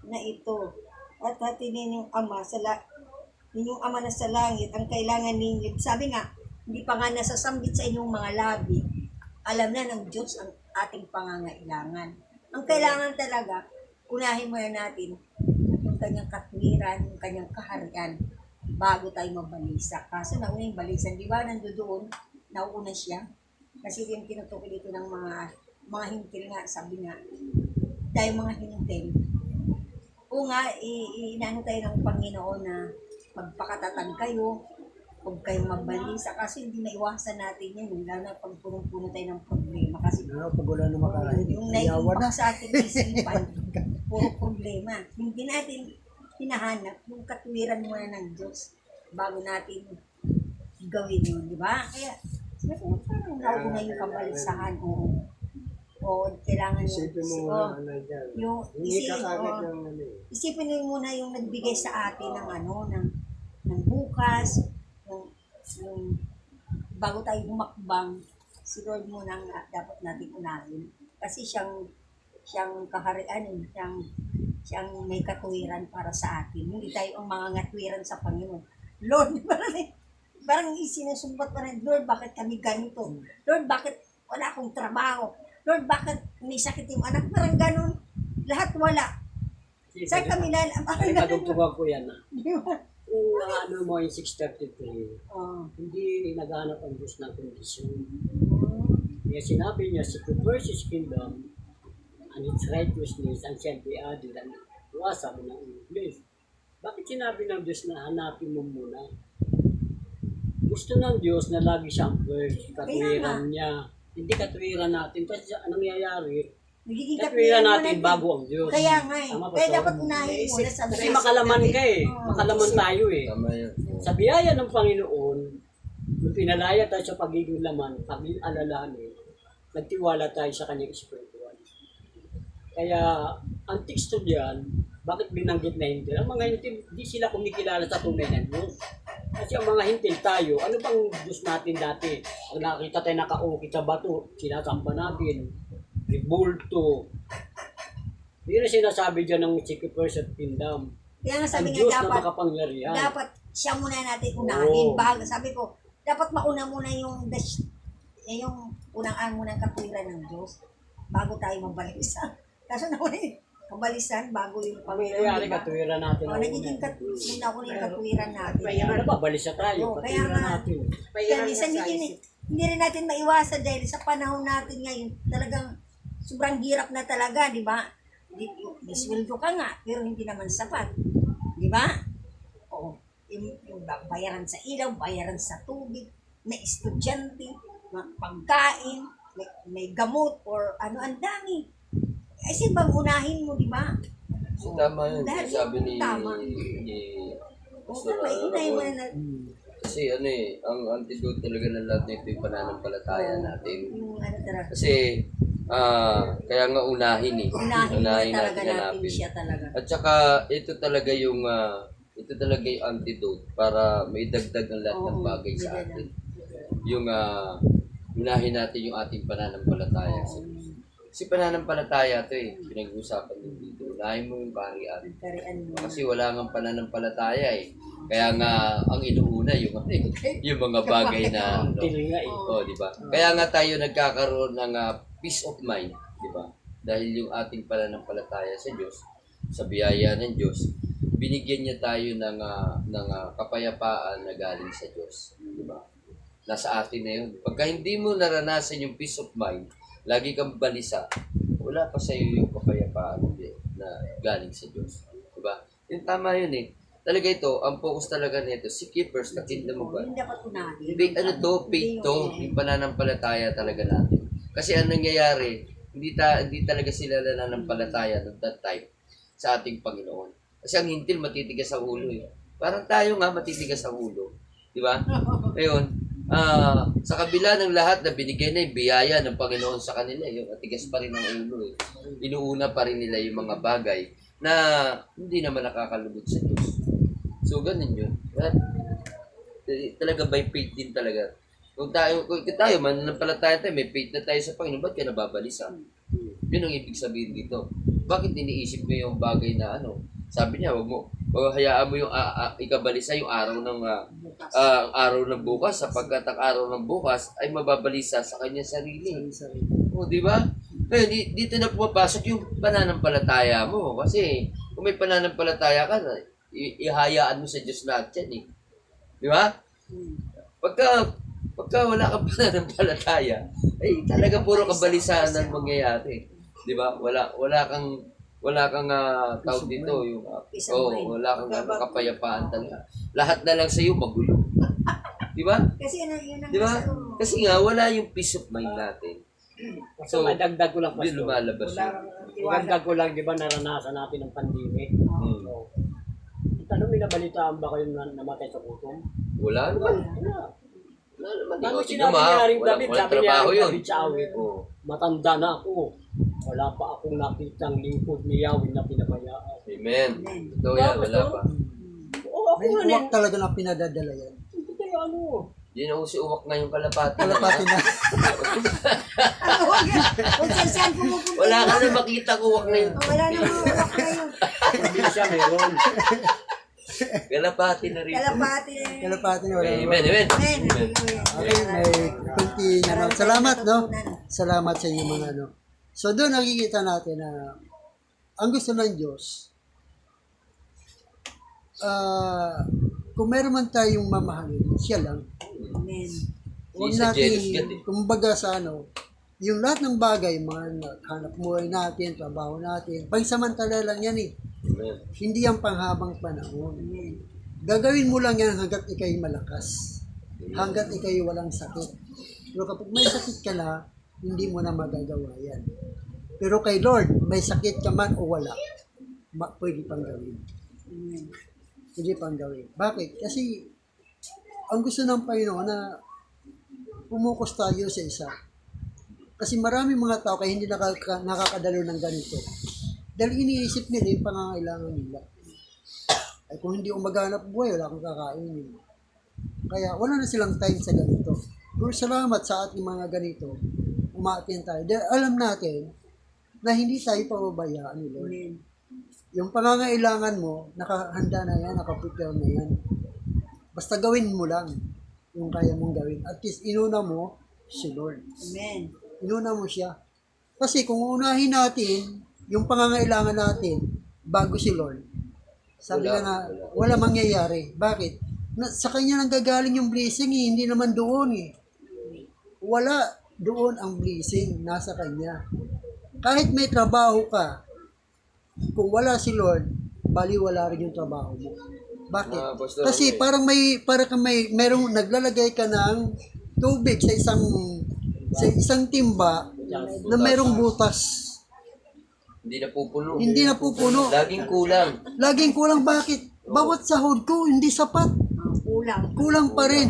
na ito. At hatinin yung ama ninyong ama na sa langit, ang kailangan ninyo. Sabi nga, hindi pa nga nasasambit sa inyong mga labi. Alam na ng Diyos ang ating pangangailangan. Ang kailangan talaga, unahin muna natin yung kanyang katwiran, yung kanyang kaharian bago tayo mabalisa. Kaso nauna yung balisan, di ba? Nandoon, nauuna siya. Kasi yung tinutukoy dito ng mga hintil nga, sabi nga, tayo mga hintil. O nga, inaano tayo ng Panginoon na magpakatatag kayo, huwag kayong mabalisa kasi hindi maiwasan natin yan. Lalo na pag punong-puno tayo ng problema. Kasi Pag wala na makain, yung iyawan na. naiipak sa ating isipan, puro problema. Hindi natin hinahanap yung katwiran muna ng Diyos bago natin gawin yun, di ba? Kaya, sabi ko, parang nauna yung kabalisahan. O kailangan Isipin mo o, muna dyan. yung Hindi ka kagad yung ano eh. isipin mo muna yung nagbigay sa atin ng ng bukas, yung bago tayo humakbang, si Lord muna ang dapat natin unahin. Kasi siyang kaharian, siyang may katuwiran para sa atin. Hindi tayo ang mga ngatwiran sa Panginoon. Lord, parang isinusumbat pa rin, Lord, bakit kami ganito? Lord, bakit wala akong trabaho? Lord, bakit may sakit yung anak? Parang ganun. Lahat wala. Saan kami Ay, kadugtugan ko yan ah. Di ba? Kung ano mo yung 633, Oh. hindi naghahanap ang Diyos ng kondisyon. Kaya sinabi niya, seek first His kingdom and its righteousness and shall be added and iwasa mo ng English. Bakit sinabi ng Diyos na hanapin mo muna? Gusto ng Diyos na lagi siyang first, katwiran niya. Hindi katwiran natin. Kasi anong nangyayari? Nagiging Katwiran mo natin bago ang Diyos. Kaya nga eh. Tama ba, Kaya Sir? dapat unahin mo na sa Kasi makalaman ka eh. Oo. Makalaman tayo eh. Tama yun. Sa biyaya ng Panginoon, nung pinalaya tayo sa pagiging laman, pagiging alalahanin, nagtiwala tayo sa kanyang espiritual. Kaya, ang teksto diyan, bakit binanggit na hintil? Ang mga hintil, di sila kumikilala sa tunay ng Diyos. Kasi ang mga hintil tayo, ano bang Diyos natin dati? Pag nakakita tayo nakaukit sa bato, sinasamba natin, ribulto. Hindi na sinasabi dyan ng seek first at kingdom. Kaya nga Ang sabi Diyos nga na makapangyarihan. dapat siya muna natin unahin. Oo. Sabi ko, dapat mauna muna yung yung unang muna ng katwiran ng Diyos bago tayo mabalisan. Kaso naman kabalisan bago yung Kami Panginoon, nangyari, di ba? katwiran natin. O, nagiging muna ko na yung katwiran natin. Ano ba, balis na tayo, Oo, kaya katwiran nga. natin. Kaya minsan hindi rin natin maiwasan dahil sa panahon natin ngayon, talagang sobrang hirap na talaga, di ba? Disweldo ka nga, pero hindi naman sapat. Di ba? O, yung bayaran sa ilaw, bayaran sa tubig, may estudyante, pagkain, may gamot, or ano, ang dami. Kasi bang unahin mo, di ba? So, tama yun. Dahil Sabi ni tama. O, Pastor tama, unahin mo Ramon. na Kasi ano ang antidote talaga ng lahat nito yung pananampalataya natin. yung ano talaga. Kasi, kaya nga unahin eh. Unahin mo na talaga natin hanapin. siya talaga. At saka, ito talaga yung antidote para maidagdag ang lahat ng Oo, bagay sa dagdag. atin. Yung, unahin natin yung ating pananampalataya sa Diyos. Kasi pananampalataya ito eh. Pinag-uusapan din dito. Unahin mo yung kaharian. Karian mo. Kasi wala nga pananampalataya eh. Kaya nga, ang inuuna yung, yung mga bagay na, Tilinga eh. di ba? Kaya nga tayo nagkakaroon ng peace of mind, di ba? Dahil yung ating pananampalataya sa Diyos, sa biyaya ng Diyos, binigyan niya tayo ng kapayapaan na galing sa Diyos, di ba? Nasa atin na yun. Pagka hindi mo naranasan yung peace of mind, lagi kang balisa, wala pa sa iyo yung kapayapaan na galing sa Diyos. Diba? Yung tama yun eh. Talaga ito, ang focus talaga nito, seek ye first the kingdom of God. Hindi dapat unahin. Faith to, yung pananampalataya talaga natin. Kasi ang nangyayari, hindi talaga sila nananampalataya noong that time sa ating Panginoon. Kasi ang hintil matitigas sa ulo eh. Parang tayo nga matitigas sa ulo. Di ba? Ngayon, sa kabila ng lahat na binigay na yung biyaya ng Panginoon sa kanila, yung matigas pa rin ang ulo eh. Inuuna pa rin nila yung mga bagay na hindi naman nakakalugod sa Diyos. So, ganun yun. At, talaga by faith din talaga. Kung tayo mananampalataya tayo, may faith na tayo sa Panginoon, ba't ka nababalisan? Yun ang ibig sabihin dito. Bakit iniisip mo yung bagay na sabi niya, hayaan mo yung ikabalisa yung araw ng bukas sapagkat ang araw ng bukas ay mababalisa sa kanyang sarili. O, di ba? Ngayon, dito na pumapasok yung pananampalataya mo. Kasi kung may pananampalataya ka, ihayaan mo sa Diyos lahat yan eh. Di ba? Pagka wala kang pananampalataya, ay talaga puro kabalisaan ang mangyayari. Di ba? Wala kang tawag dito yung wala kang kapayapaan talaga. Lahat na lang sa iyo magulo. Di ba? Kasi yun ang Di ba? Kasi nga wala yung peace of mind natin. So, madagdag ko lang, Hindi Pastor. lumalabas yun. Madagdag ko lang, di ba, naranasan natin ang pandemic. So, tanong, may nabalitaan ba kayo na namatay sa gutom? Wala naman. Wala. Wala naman. Ano Tingnan sinabi mo, ni Haring walang David? Sabi ni trabaho Haring yun. David sa awit, Oo. matanda na ako. Wala pa akong nakitang lingkod ni Yahweh na pinabayaan. Amen. Ito yan, wala pa. Oo, ako May nga uwak talaga na pinadadala yan. Hindi kayo ano. Yun ang si uwak na yung kalapati. Kalapati na. Kung saan pumupunta. Wala ka na makita ko uwak na yun. Wala namang uwak na yun. Hindi siya meron. Kalapati na rin. Kalapati. Kalapati na wala. Amen, amen. Amen. Okay, may kunti naman. Salamat, no? Salamat sa inyo mga So doon nakikita natin na ang gusto ng Diyos, kung meron man tayong mamahalin, siya lang. Amen. Huwag He's a jealous God natin, eh. kumbaga sa yung lahat ng bagay, mga hanap buhay natin, trabaho natin, pagsamantala lang yan eh. Amen. Hindi yan panghabang panahon. Amen. Gagawin mo lang yan hanggat ikay malakas. Hanggat ikay walang sakit. Pero kapag may sakit ka na, hindi mo na magagawa yan. Pero kay Lord, may sakit ka man o wala, pwede pang gawin. Amen. Pwede pang gawin. Bakit? Kasi ang gusto ng Panginoon na pumukus tayo sa isa. Kasi maraming mga tao kaya hindi nakakadalo ng ganito. Dahil iniisip nila yung pangangailangan nila. Ay kung hindi umaganap buhay, wala akong kakainin. Kaya wala na silang time sa ganito. Pero salamat sa ating mga ganito, umaatin tayo. Dahil alam natin na hindi tayo pababayaan ni Lord. Amen. Yung pangangailangan mo, nakahanda na yan, nakaprepare na yan. Basta gawin mo lang yung kaya mong gawin. At least inuna mo si Lord. Amen. Inuna mo siya. Kasi kung unahin natin yung pangangailangan natin bago si Lord, sabi Wala, nga wala. wala mangyayari. Bakit? Sa kanya nang gagaling yung blessing eh, hindi naman doon eh. Wala doon ang blessing, nasa kanya. Kahit may trabaho ka, kung wala si Lord, baliwala rin yung trabaho mo. Bakit? Pastor, Kasi parang merong naglalagay ka ng tubig sa isang timba na merong butas. Hindi na pupuno. Hindi na pupuno. Laging kulang. Laging kulang. Bakit? Bawat sahod ko, hindi sapat. Kulang. Kulang pa rin.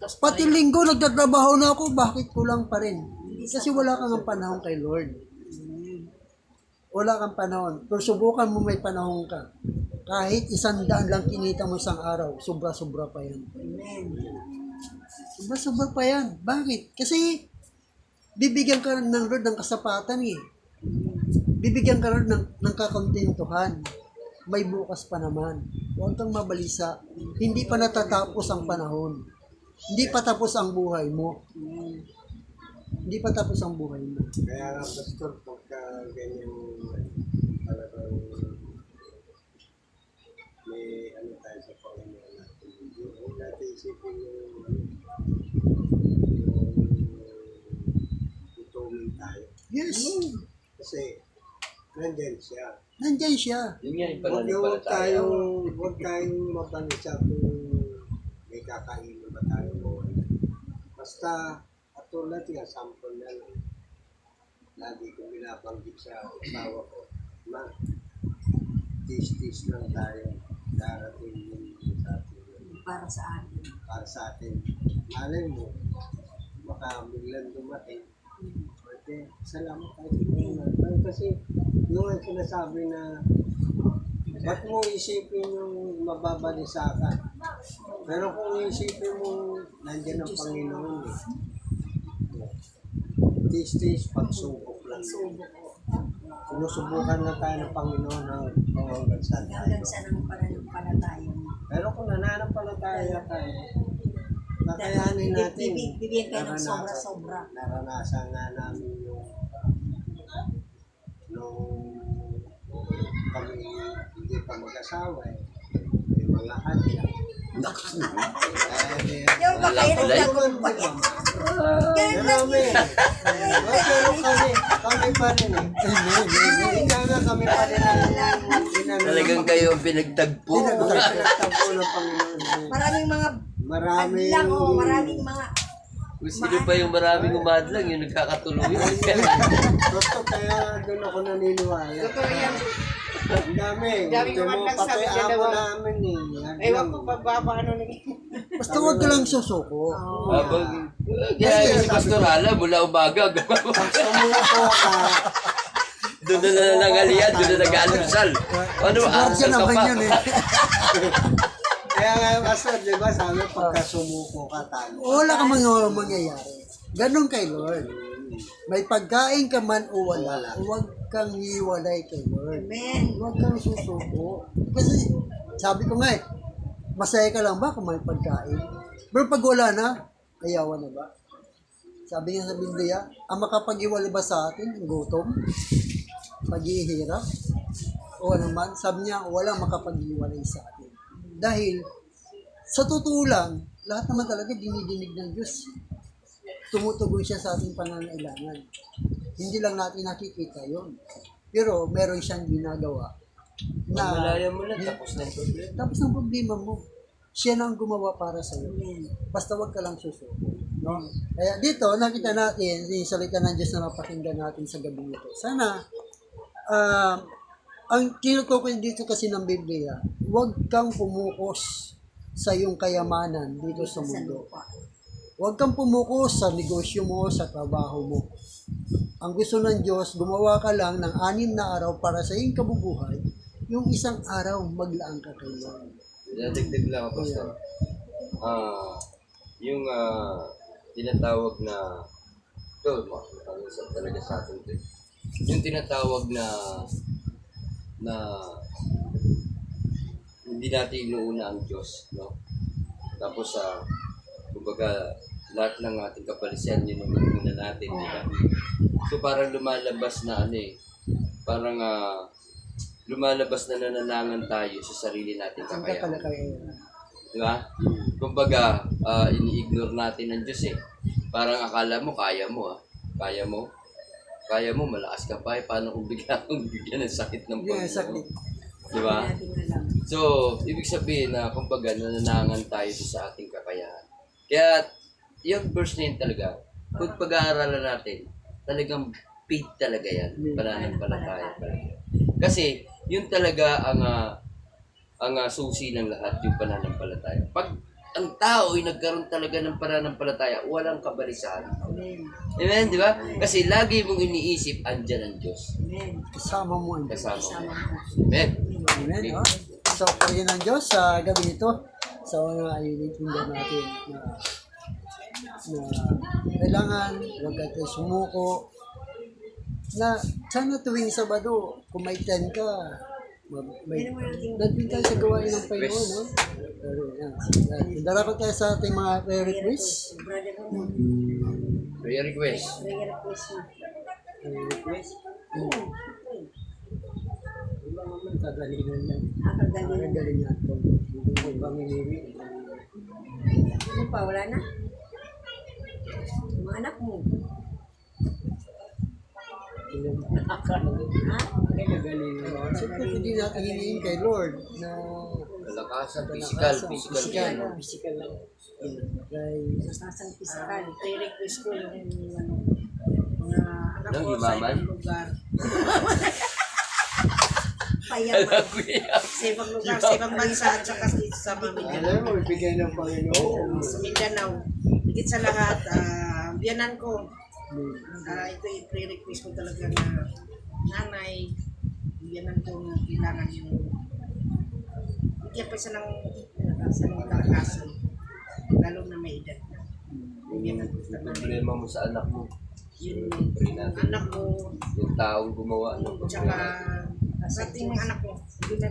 Pati linggo, nagtatrabaho na ako, bakit kulang pa rin? Kasi wala kang panahon kay Lord. Wala kang panahon. Pero subukan mo may panahon ka. Kahit 100 lang kinita mo isang araw, sobra-sobra pa yan. Amen. Sobra-sobra pa yan. Bakit? Kasi bibigyan ka ng Lord ng kasapatan eh. Bibigyan ka rin ng kakontentuhan. May bukas pa naman. Huwag kang mabalisa. Hindi pa natatapos ang panahon. Hindi pa tapos ang buhay mo. Hindi pa tapos ang buhay mo. Kaya nga, Pastor, pagka ganyan talagang may ano tayo sa Panginoon natin, huwag natin isipin yung tutulong tayo. Yes. Kasi, nandyan siya. Nandyan siya. Yun nga yung Huwag pananampalataya. tayong mabalisa kung may kakainin ba tayo o ano. Basta, at tulad nga, sample na lang. Lagi kong binabanggit sa asawa ko, ma, tis-tis lang tayo. Darating yun sa atin. Para sa atin. Para sa atin. Malay mo, baka biglang dumating. Okay, salamat tayo sa Panginoon. Kasi yung sinasabi na ba't mo isipin yung mababalisa ka? Pero kung isipin mo, nandiyan ang Panginoon eh. Tis-tis, pagsubok lang. Sinusubukan na tayo ng Panginoon hanggang saan tayo. Hanggang saan ang pananampalataya mo. Pero kung nananampalataya tayo, kakayanin natin. Bibigyan kayo ng sobra-sobra. Naranasan nga namin nung kami hindi pa mag-asawa eh. May mga hadya. Yung ba kayo nagtagumpay? Marami. Pero kami pa rin eh. Hindi nga kami pa rin ang Talagang kayo ang pinagtagpo. pinagtagpo ng Panginoon. Maraming mga Marami. hadlang o maraming mga Kung sino pa yung maraming umadlang, yung nagkakatuloy. Gusto kaya doon ako naniniwala. Totoo yan. Ang dami. Dami Gusto naman mo, lang pati sabi niya ako daw. namin eh. Ewan ko pa ba ano nang Basta huwag ka lang susuko. Habang, kaya si Pastor Ala, mula umaga, Sumuko ka. doon na nangalian, doon na nag-alusal. Ano, Guardia alusal ka naman pa. yun eh. Kaya nga, Pastor, di ba, sabi pagka sumuko ka tayo. Wala ka mangyayari. Ganon kay Lord. May pagkain ka man o wala, huwag kang hiwalay kay Lord. Amen. Huwag kang susuko. Kasi, sabi ko nga eh, masaya ka lang ba kung may pagkain? Pero pag wala na, ayawan na ba? Sabi nga sa Biblia, ang makapag-iwalay ba sa atin, ang gutom, paghihirap, o ano man, sabi niya, walang makapag-iwalay sa atin. Dahil, sa totoo lang, lahat naman talaga dinidinig ng Diyos. Tumutugon siya sa ating pangangailangan. Hindi lang natin nakikita yon. Pero meron siyang ginagawa na Malaya mo na, tapos na yung problema. tapos ang problema mo, siya na ang gumawa para sa iyo. Basta wag ka lang susuko. No? Kaya dito, nakita natin yung salita ng Diyos na napakinggan natin sa gabi ito. Sana, ang tinutukoy dito kasi ng Biblia, huwag kang pumukus sa iyong kayamanan dito sa mundo. Huwag kang pumukus sa negosyo mo, sa trabaho mo. Ang gusto ng Diyos, gumawa ka lang ng 6 na araw para sa iyong kabubuhay, yung isang araw maglaan ka kay Lord. Dadagdag lang ako, Pastor. Yung tinatawag na, ito, makakasap talaga sa atin ito. Yung tinatawag na hindi natin inuuna ang Diyos, no? Tapos kumbaga, lahat ng ating kabalisian, yun ang muna natin. Diba? So parang lumalabas na parang lumalabas na nananangan tayo sa sarili natin Ang kakayahan. kakalakayan. Di ba? Kumbaga, ini-ignore natin ng Diyos eh. Parang akala mo, kaya mo Kaya mo? Kaya mo, malakas ka pa paano kung bigla kang bigyan ng sakit ng Yeah, Panginoon? sakit. Di ba? Hindi natin alam. So, ibig sabihin na, kumbaga, nananangan tayo sa ating kakayahan. Kaya, yung verse na yun talaga, kung pag-aaralan natin, talagang faith talaga yan. Pananampalataya talaga. Kasi, yun talaga ang susi ng lahat, yung pananampalataya. Pag ang tao ay nagkaroon talaga ng pananampalataya, walang kabalisahan. Amen. Amen, di ba? Kasi lagi mong iniisip, andyan ang Diyos. Amen. Kasama mo ang Diyos. Kasama Kasama mo. mo. Amen. Amen. No? So, pagin ng Diyos sa gabi ito, sa una ay itinda natin na kailangan huwag tayo sumuko, na sana tuwing Sabado, kung may time ka, nandun tayo sa gawain ng Panginoon, no? Pero yan, darapot tayo sa ating mga prayer requests. Brother mo. Prayer request. Prayer request mo. Request. Iba naman, kagalingan yan. Ang Kagaling. galing niya ito. Kung pamiliri, Ano pa? Wala na? Mga anak mo. Ha? kaya kagalingan. Siyempre, hindi natin hinihin kay Lord na Kalakasan, physical. Physical. Physical lang. kay Masasang pisikal. Pre-request ko yung mga anak Nang ko sa imaman? ibang lugar. Payaman. Alam ko yan. Sa ibang lugar, sa ibang bansa at saka sa Mindanao. Alam mo, ibigay ng Panginoon. Sa Mindanao. Higit sa lahat, biyanan ko. Ito yung pre-request ko talaga na nanay, biyanan ko na kailangan yung bigyan pa siya ng kalakasan. Lalo na may edad na. Biyanan ko Yung talaga. problema mo sa anak mo. Yung Pray natin. anak ko, Yung taong gumawa ng tsaka problema. sa ating mga anak ko, yun na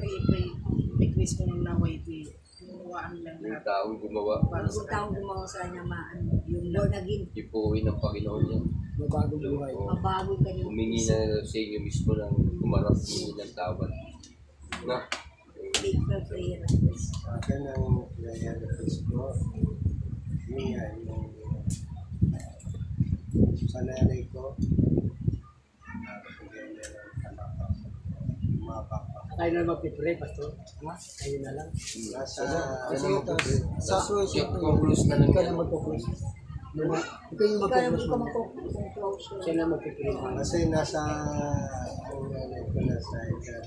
request ko ng naway ito. Tinuwaan lang Yung lahat. taong gumawa. Para Yung sa taong gumawa sa kanya, yung Lord naging Ipuin ng Panginoon yan. mabagong buhay. O, mabago ka niyo. humingi na sa inyo mismo ng humarap humingi ng tawad. Na? Big prayer request. Akin ang prayer request ko. Yun nga, yung sa nanay ko, bigyan niya ng kalakasan. Mapapa. Tayo na magpipray, Pastor. Ha? Tayo na lang. Nasa, Kasi sa suicide Conclude na lang ikaw yan. na magpo-close. Ikaw yung Ikaw yung magpo-close. mag-close. Siya na magpipray. kasi nasa, ang nanay ko nasa edad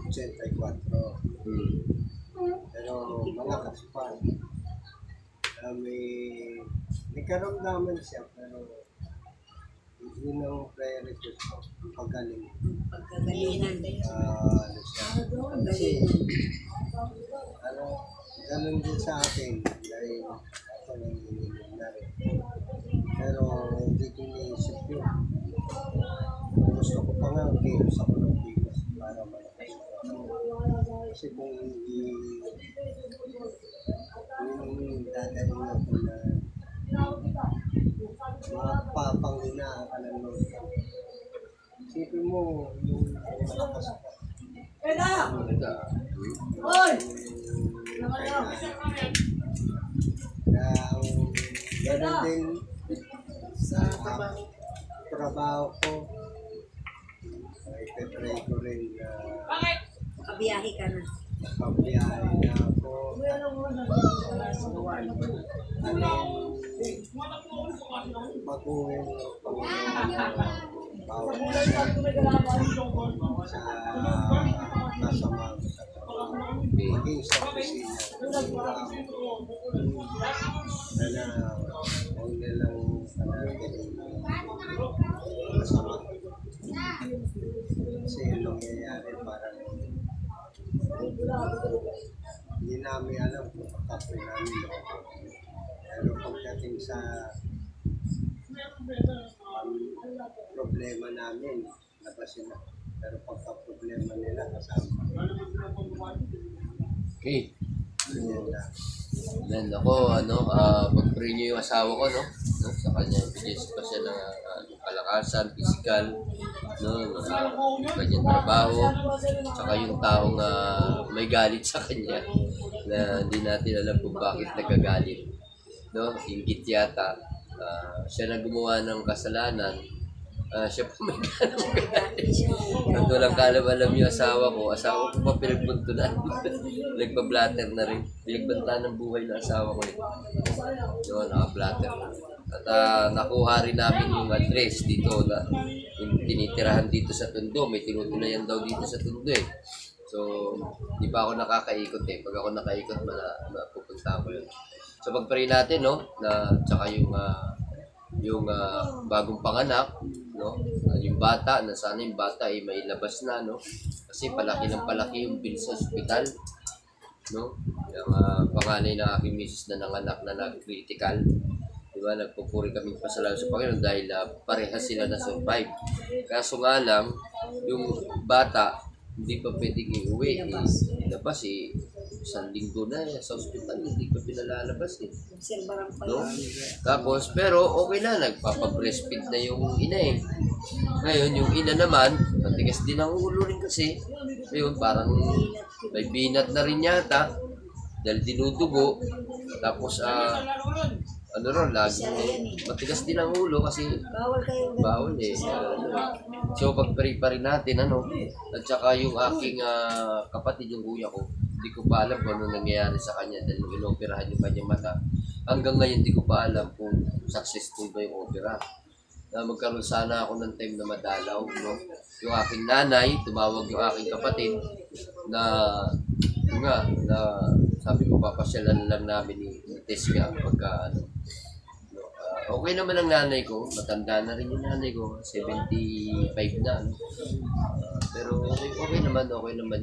84. Pero malakas pa. May karamdaman siya, pero yun ang prayer request ko. Pagaling. Pagkagalingan. Ano siya. Kasi, ganun din sa akin. Dahil ako nanginginig na rin. Pero hindi ko iniisip yun. Gusto ko pa nga, kilos ako ng kilos para malakas ako. Kasi kung hindi yung dadaling ako na mapapanghinaan ng Lord. Isipin mo, yung malakas ka. Ganun din sa trabaho. trabaho ko. Ay, pepray ko rin na Kabiyahe ka na. pabiyahe na ako. Baguhin ng Panginoon bawat isa sa kasama ko sa trabaho. Maging sa opisina. Sana huwag nilang panatili masama. Kasi yung nangyayari parang hindi namin alam kung pagkapoy namin loko. Pero pagdating sa problema namin, labas sila. Pero pagka problema nila, kasama. Okay. Ganyan lang. Then ako, pag-pray niyo yung asawa ko, no? Sa kanya, bigyan pa siya ng kalakasan, physical, no? Kanyang trabaho, saka yung taong may galit sa kanya na hindi natin alam kung bakit nagagalit, no? Inggit yata. Siya na gumawa ng kasalanan, siya pa may at walang kalam-alam yung asawa ko pa pinagbuntunan. Nagpa-blatter na rin. Pinagbanta ng buhay ng asawa ko. Yun, naka-blatter na. At nakuha rin namin yung address dito na yung tinitirahan dito sa Tondo. May tinutulayan daw dito sa Tondo eh. So, di pa ako nakakaikot eh. Pag ako nakaikot, mapupunta ko yun. So, pag-pray natin, no? Na, tsaka yung bagong panganak, no? Yung bata, na sana yung bata ay mailabas na, no? Kasi palaki ng palaki yung bill sa ospital, no? Yung panganay ng aking misis na nanganak na nag-critical, di ba? Nagpupuri kami pasalamat sa Panginoon dahil parehas sila na survive. Kaso nga lang, yung bata, hindi pa pwedeng iuwi. Ilabas eh. 1 linggo na sa ospital, hindi pa pinalalabas eh. No? Tapos, pero okay na, nagpapag-breastfeed na yung ina eh. Ngayon, yung ina naman, matigas din ang ulo rin kasi. Ngayon, parang may binat na rin yata dahil dinudugo. Tapos, lagi matigas din ang ulo kasi bawal eh. So, pag-pray pa rin natin, at saka yung aking kapatid, yung kuya ko, hindi ko pa alam kung ano nangyayari sa kanya dahil inoperahan yung kanyang mata. Hanggang ngayon, hindi ko pa alam kung successful ba yung opera. Magkaroon sana ako ng time na madalaw, no? Yung aking nanay, tumawag yung aking kapatid na sabi ko, papasyalan lang namin ni Tessia pagka okay naman ang nanay ko, matanda na rin yung nanay ko, 75 na, pero okay naman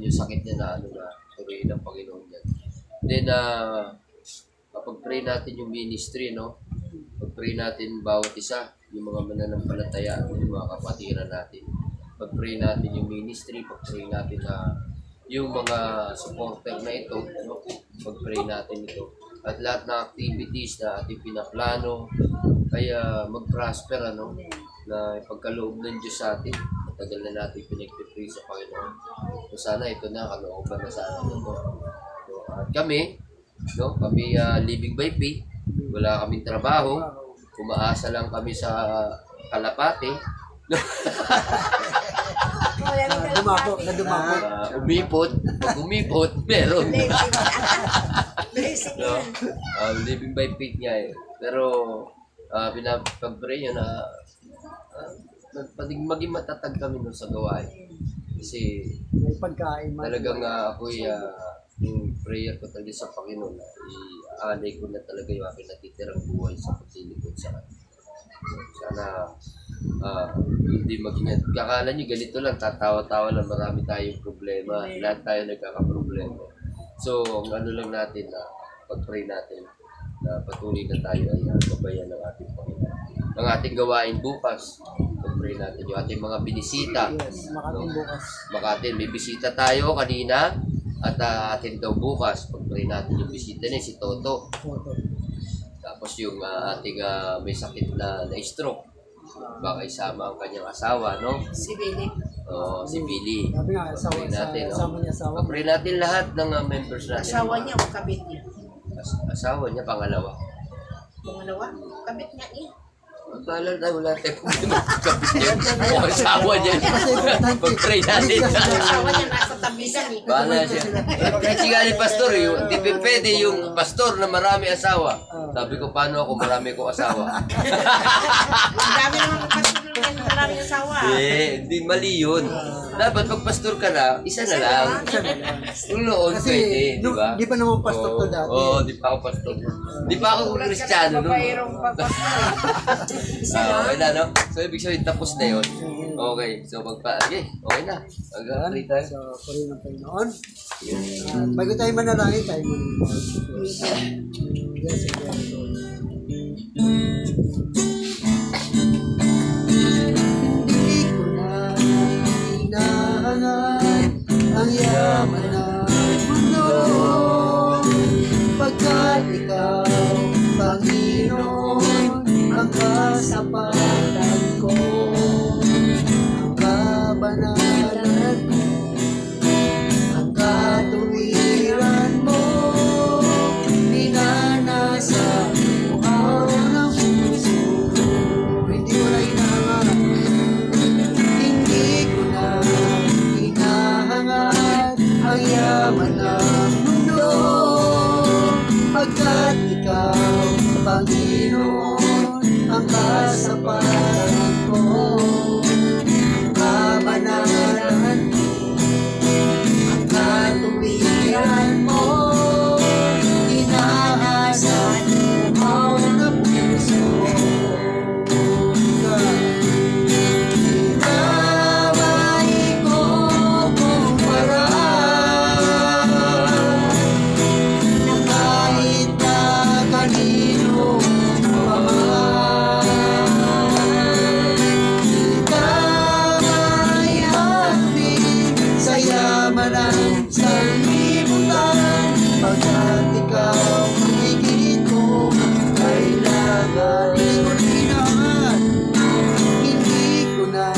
yung sakit niya na purihin ng Panginoon yan. Then, kapag-pray natin yung ministry, no? Pag-pray natin bawat isa, yung mga mananampalataya, yung mga kapatiran natin. Pag-pray natin yung ministry, pag-pray natin yung mga supporter na ito, no? Pag-pray natin ito. At lahat ng activities na ating pinaplano, kaya mag-prosper, na pagkaloob ng Diyos sa atin. Matagal na natin pinag-pray sa Panginoon. So sana ito na, kalooban na sa atin ito. So, at kami, living by faith, wala kaming trabaho, umaasa lang kami sa kalapate. Umipot, pag umipot, meron. Living by faith nga eh. Pero, pinapag-pray yun na maging matatag kami nun sa gawain. Kasi May pagkain. talagang ako'y yung prayer ko talaga sa Panginoon, i-alay ko na talaga yung aking natitirang buhay sa paglilikod sa Kanya. Sana hindi maging kakala nyo ganito lang, tatawa-tawa lang, marami tayong problema. Lahat tayo nagkakaproblema. So, ang lang natin na pag-pray natin na patuloy na tayo ay gabayan ng ating Panginoon. Ang ating gawain bukas, pag-pray natin yung ating mga binisita. Yes, Makating bukas. Makatin, may bisita tayo kanina at atin daw bukas. Pag-pray natin yung bisita niya, si Toto. Tapos yung ating may sakit na stroke. Baka isama ang kanyang asawa, no? Si Billy. Oo, si Billy. Sabi nga, Pag-pray natin, asawa niya, asawa. Pag-pray natin lahat ng members natin. Asawa niya o kabit niya? Asawa niya, pangalawa. Pangalawa? Kabit niya niya. Wala tayong problema. Kapit niya. O asawa niya. Pag-pray natin. Asawa niya nasa tabisan eh. Bahala siya. Kasi nga ni pastor, di pwede yung pastor na marami asawa. Sabi ko, paano ako marami kong asawa? Ang dami naman ng pastor na maraming asawa. Hindi mali yun. Dapat pag pastor ka na, isa na lang. Yung noon Kasi, pwede, di ba? di pa naman pastor to dati. Oo, di pa ako pastor. Di pa ako Kristiyano noon. Babayarong pagpastor. Okay na, no? So, ibig sabihin, tapos na yun. Okay, so okay na. Mag-pray tayo. So, purihin ng Panginoon. At bago tayo manalangin, tayo Yes, Hindi ko na hinahanap ang yaman ng mundo pagkat ikaw ang yaman ng mundo, pagkat ikaw, Panginoon, ang kasapatan ko. Kabanalan mo, ang katuwiran mo, inaasahan mo na puso. Ikaw ay ikukumpara na kahit na kanino pa man. Ikaw ay hangin sa yaman ng sanlibutan, pagkat ikaw ang higit ko kailangan. Hindi ko na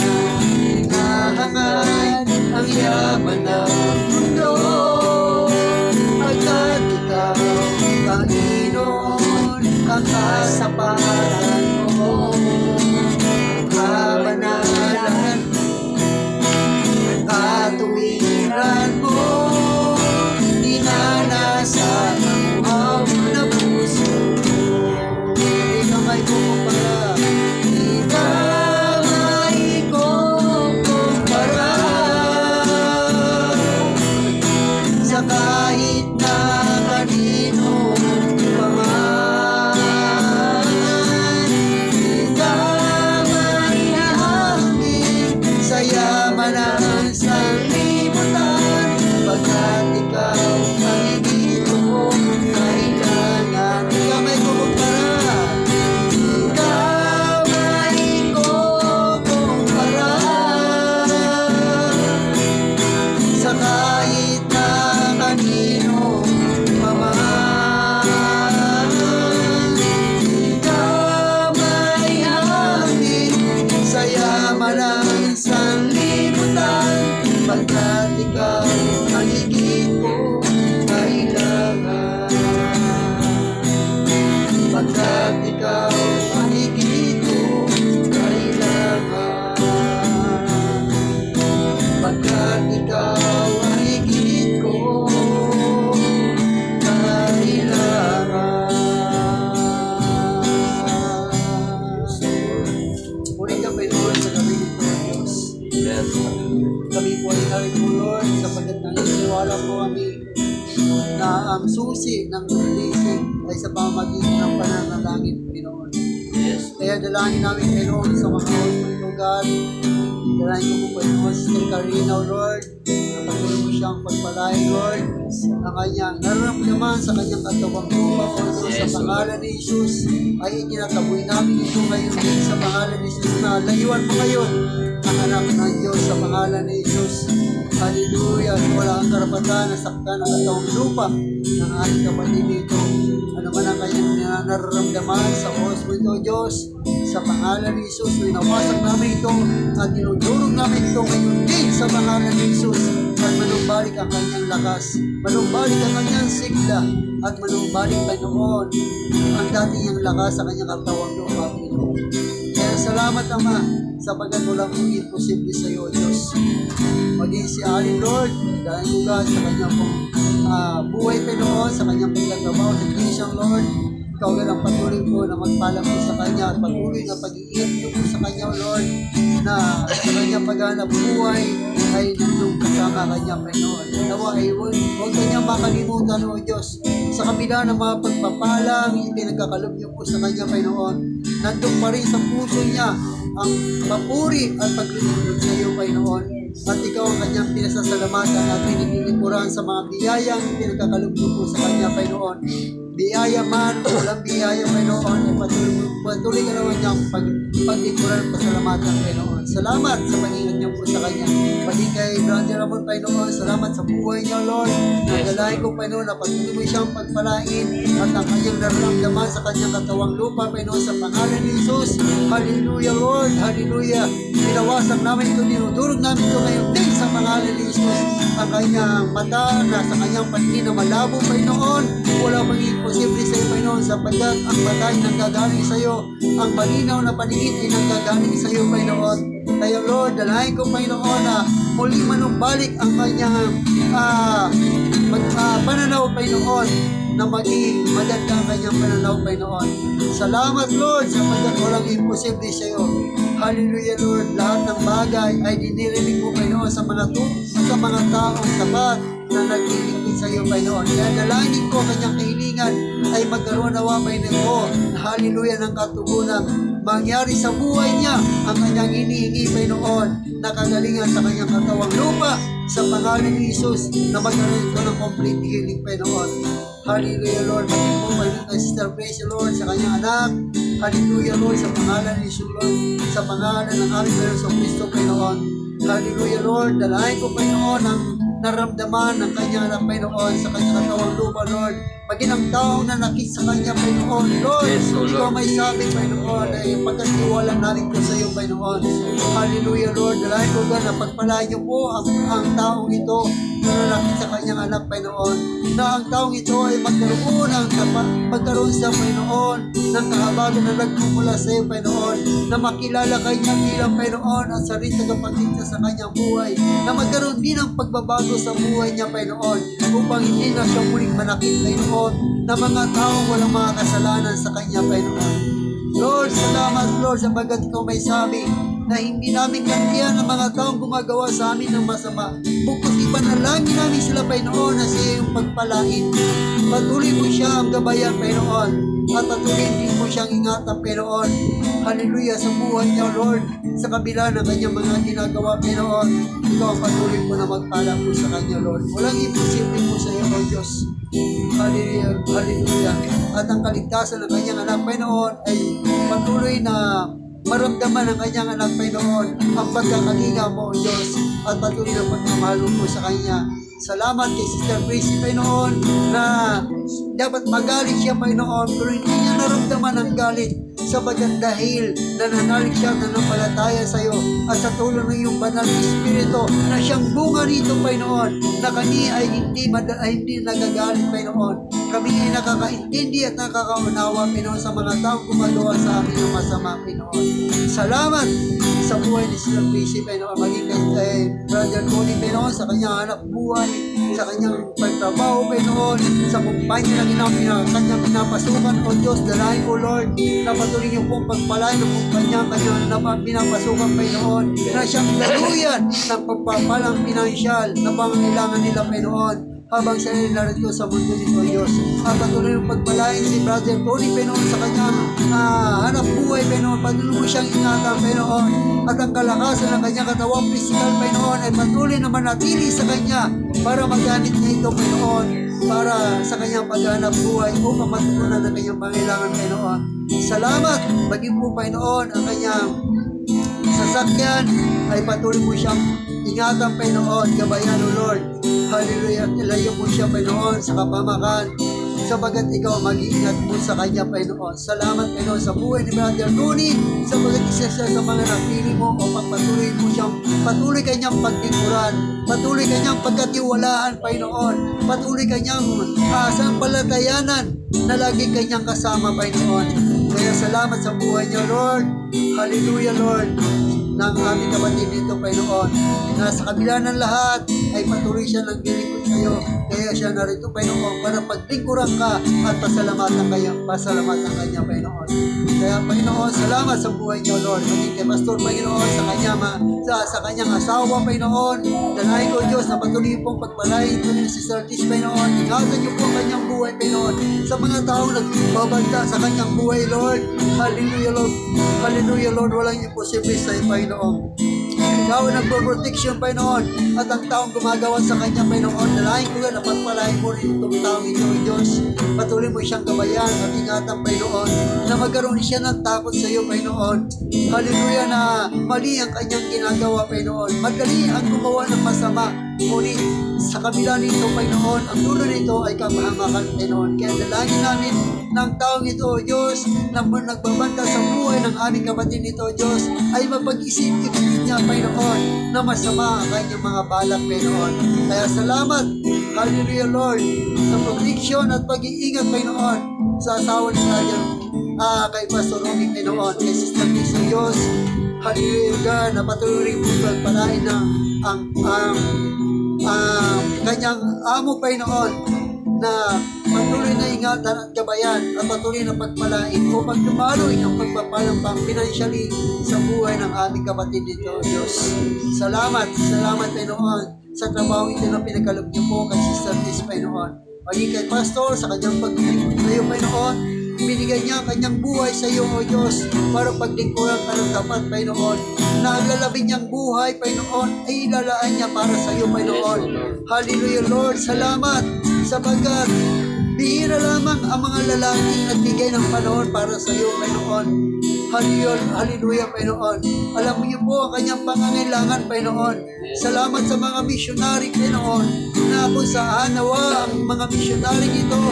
hinahangan ang yaman ng mundo, pagkat ikaw, Panginoon, ang kasapatan mo. Kabanalan, ang katuwiran mo, dinanasan ang uhaw na puso. Hindi ka may kukumpara, ikaw ay kukumpara sa kahit na kanino pa man. Ikaw ay hangin sa yaman ng sanlibutan, pagkat ikaw ang higit ko kailangan. Ikaw may kukumpara, ikaw ay kukumpara sa kahit na kanino pa man. Ikaw ay hangin sa yaman ng sanlibutan, pagkat ikaw ang higit ko kailangan. Pagkat ikaw ang higit ko kailangan. Pagkat ikaw ang higit ko kailangan. Muling ka Lord sa gabi nito, Diyos. Yes. Kami po ay narito, Lord, sapagkat naniniwala po kami na ang susi ng paglising ay sa pamagitan ng pananalangin, Panginoon. Yes. Kaya dalangin namin, Panginoon, sa mga hospital, God. Dalangin ko po, Panginoon, Sister Karina, Lord, na patuloy mo siyang pagpalain, Lord, ang kanyang nararamdaman sa kanyang katawang lupa, Panginoon, sa Yes, pangalan ni Jesus, ay itinataboy namin ito ngayon din sa pangalan ni Jesus, na layuan mo ngayon ang anak ng Diyos sa pangalan ni Jesus. Hallelujah! Wala ang karapatan na saktan ang katawang lupa ng ating kapatid dito. Ano man ang kanyang nararamdaman sa oras mo ito, Diyos, sa pangalan ni Jesus, winawasak namin ito at dinudurog namin ito ngayon din sa pangalan ni Jesus. At manumbalik ang kanyang lakas, manumbalik ang kanyang sigla, at manumbalik, Panginoon, ang dati niyang lakas sa kanyang katawang lupa, Panginoon. Kaya salamat, Ama, sapagkat walang imposible sa iyo, Diyos. Maging si Alin, Lord, dahil ko God sa kanyang buhay, Panginoon, sa kanyang pagkatabaw, sa Christian, Lord. Ikaw na lang patuloy po na magpala po sa kanya at patuloy na pag-iingat niyo po sa kanya, Lord, na sa kanyang paghanap buhay ay nandun kasama kanya, Panginoon. Nawa ay huwag kanyang makalimutan, O Diyos, sa kabila ng mga pagpapalang ipinagkakalob niyo po sa kanya, Panginoon. Nandun pa rin sa puso niya ang papuri at paglilingkod sa iyo, Panginoon. At ikaw ang kanyang pinasasalamatan at pinililipuran sa mga biyayang pinagkakalob niyo po sa kanya, Panginoon. Biyaya man o walang biyaya, Panginoon, patuloy ka naman niyang paglikuran at pasalamatan, Panginoon. Salamat sa pag-ingat niyo po sa kanya. Pati kay Brother Ramon, Panginoon, salamat sa buhay niya, Lord. Nagalahin ko, Panginoon, na patuloy mo siyang pagpalain at ang kanyang nararamdaman sa kanyang katawang lupa, Panginoon, sa pangalan ni Jesus. Hallelujah, Lord. Hallelujah. Pinawasak namin ito, dinudurog namin ito ngayon din sa pangalan ni Jesus. Ang kanyang mata na sa kanyang paningin na malabo, Panginoon. Wala maging posible sa iyo, Panginoon, sapagkat ang mata ay nanggagaling sa iyo. Ang malinaw na paningin ay nanggagaling sa iyo, Panginoon. Kaya Lord, dalahin ko, Panginoon, na muling manumbalik ang kanyang pananaw, Panginoon, na maging maganda ang kanyang pananaw, Panginoon. Salamat, Lord, sapagkat walang imposible sa iyo. Hallelujah, Lord. Lahat ng bagay ay dinirinig mo, Panginoon, sa mga taong tapat na naglilingkod sa iyo, Panginoon. Kaya dalangin ko kanyang kahilingan ay magkaroon nawa, Panginoon, hallelujah, ng katugunan. Mangyari sa buhay niya ang kanyang hinihingi, Panginoon, na kagalingan sa kanyang katawang lupa sa pangalan ni Jesus na magkaroon ito ng complete healing, Panginoon. Hallelujah, Lord. Maging po, Panginoon, kay Sister Praise, Lord, sa kanyang anak. Hallelujah, Lord, sa pangalan ni Jesus, Lord, sa pangalan ng aming Panginoon Kristo, Panginoon. Hallelujah, Lord. Dalahin ko, Panginoon, ang naramdaman ng kanyang anak, Panginoon, sa kanyang katawang lupa, Lord. Maging ang taong nanakit sa kanya, Panginoon, Lord. Yes, O Lord. Ikaw may sabi, Panginoon, ay pagkatiwala namin ko sa iyo, Panginoon. Hallelujah, Lord. Dalahin ko na pagpalain niyo po ang taong ito na nanakit sa kanyang anak, Panginoon. Na ang taong ito ay magkaroon sa Panginoon ng kahabagan na nagmumula sa iyo, Panginoon. Na makilala kanya bilang Panginoon at sarili tagapagligtas sa kanyang buhay. Na magkaroon din ng pagbabago sa buhay niya, Panginoon. Upang hindi na siya muling manakit, Panginoon, na mga taong walang mga kasalanan sa kanya, Panginoon. Lord, salamat, Lord, sapagkat ikaw may sabi na hindi namin kantiyan ang mga taong gumagawa sa amin ng masama. Bukod ipanalangin namin sila, Panginoon, na sa iyong pagpalain. Patuloy mo siya ang gabayan, Panginoon, at patuloy din mo siyang ingatan, Panginoon. Hallelujah, sa buhay niya, Lord, sa kabila ng kanyang mga ginagawa, Panginoon. Ikaw ang patuloy mo na magpala po sa kanya, Lord. Walang imposible po sa iyo, O Diyos. Hallelujah, hallelujah. At ang kaligtasan ng kanyang anak, Panginoon, ay patuloy na maramdaman ng kanyang anak, Panginoon, ang pagkakalinga mo, O Diyos, at patuloy na pagmamahal mo sa kanya. Salamat kay Sister Praise, Panginoon, na dapat magalit siya, Panginoon, pero hindi niya naramdaman ang galit sapagkat dahil nananalig siya at nanampalataya sa iyo at sa tulong ng iyong banal na Espiritu na siyang bunga nito, Panginoon, na kami ay hindi nagagalit, Panginoon. Kami ay nakakaintindi at nakakaunawa, Panginoon, sa mga taong gumagawa sa amin ng masama, Panginoon. Salamat sa buhay ni Sister Praise, Panginoon, maging kay Brother Tony, Panginoon, sa kanyang hanap buhay, sa kanyang pagtrabaho, Panginoon, sa kumpanya ng kanyang pinapasukan, O Diyos, dalahin ko, Lord, na patuloy niyo pong pagpalain ng kumpanya kanyang pinapasukan, Panginoon, na siyang daluyan ng pagpapalang pinansyal na pangangailangan nila, Panginoon, habang siya ay narito sa mundo nito, Diyos. At patuloy yung pagpalain si Brother Tony, Panginoon, sa kanyang hanap buhay, Panginoon. Patuloy mo siyang ingatan, Panginoon. At ang kalakasan ng kanyang katawang physical, Panginoon, ay patuloy na manatili sa kanya para magamit niya ito, Panginoon, para sa kanyang paghanap buhay upang matutunan ang kanyang pangailangan, Panginoon. Salamat, maging po, Panginoon, ang kanyang sasakyan ay patuloy mo siyang ingatan, Panginoon, gabayan, O Lord. Hallelujah, ilayo mo siya, Panginoon, sa kapamakan, sapagat ikaw mag-iingat mo sa kanya, Panginoon. Salamat, Panginoon, sa buhay ni Brother Tony, sapagat isa siya sa mga napili mo upang patuloy kanyang pagtikuran, patuloy kanyang pagkatiwalaan, Panginoon, patuloy kanyang sampalatayanan na lagi kanyang kasama, Panginoon. Kaya salamat sa buhay niya, Lord. Hallelujah, Lord, ng aming kapatid dito, Panginoon, na sa kabila ng lahat ay patuloy siya naglilingkod sa iyo. Kaya siya narito, Panginoon, para paglingkuran ka at pasalamatan kanya, Panginoon. Kaya, Panginoon, salamat sa buhay niyo, Lord. Maging kay Pastor, Panginoon, sa kanyang asawa, Panginoon. Dalahin ko, Diyos, na patuloy pong pagpalain ko ni Sister Tis, Panginoon. Ingatan niyo po ang kanyang buhay, Panginoon, sa mga taong nagbabanta sa kanyang buhay, Lord. Hallelujah, Lord. Hallelujah, Lord. Walang imposible sa iyo, Panginoon. Ikaw ang nagpo-protection, Panginoon, at ang taong gumagawa sa kanya, Panginoon. Dalahin ko na pagpalain mo rin itong taong ito, Diyos. Patuloy mo siyang gabayan at ingatan, Panginoon, na magkaroon siya ng takot sa iyo, Panginoon. Hallelujah, na mali ang kanyang ginagawa, Panginoon. Madali ang gumawa ng masama. Ngunit sa kabila nito, Panginoon, ang dulo nito ay kapahamakan, Panginoon. Kaya dalangin namin ng taong ito, Diyos, na nagbabanta sa buhay ng aming kapatid nito, Diyos, ay mapag-isip niya, Panginoon, na masama ang kanyang mga balak, Panginoon. Kaya salamat, hallelujah, Lord, sa protection at pag-iingat, Panginoon, sa asawa ni Brother kay Pastor Romy, Panginoon, kay Sister Lisa, Diyos, hallelujah, God, na patuloy po pagpalain ng ang kanyang amo, Panginoon, na patuloy na ingatan at gabayan at patuloy na pagpalain upang dumaloy ang pagpapalang pang financially sa buhay ng aming kapatid dito, Diyos. Salamat, Panginoon, sa trabaho ito na pinagkaloob niyo po kay Sister Liz, Panginoon. Maging kay Pastor, sa kanyang paglilingkod sa iyo, Panginoon, binigay niya ang kanyang buhay sa iyo, O Diyos, para paglingkuran ka ng tapat, Panginoon. Na ang lalabing niyang buhay, Panginoon, ay ilalaan niya para sa iyo, Panginoon. Hallelujah, Lord. Salamat sapagkat bihira lamang ang mga lalaking nagbigay ng panahon para sa iyo, Panginoon. Hallelujah, Panginoon. Alam niyo po ang kanyang pangangailangan, Panginoon. Salamat sa mga missionary, Panginoon, na kung saan nawa ang mga missionary ito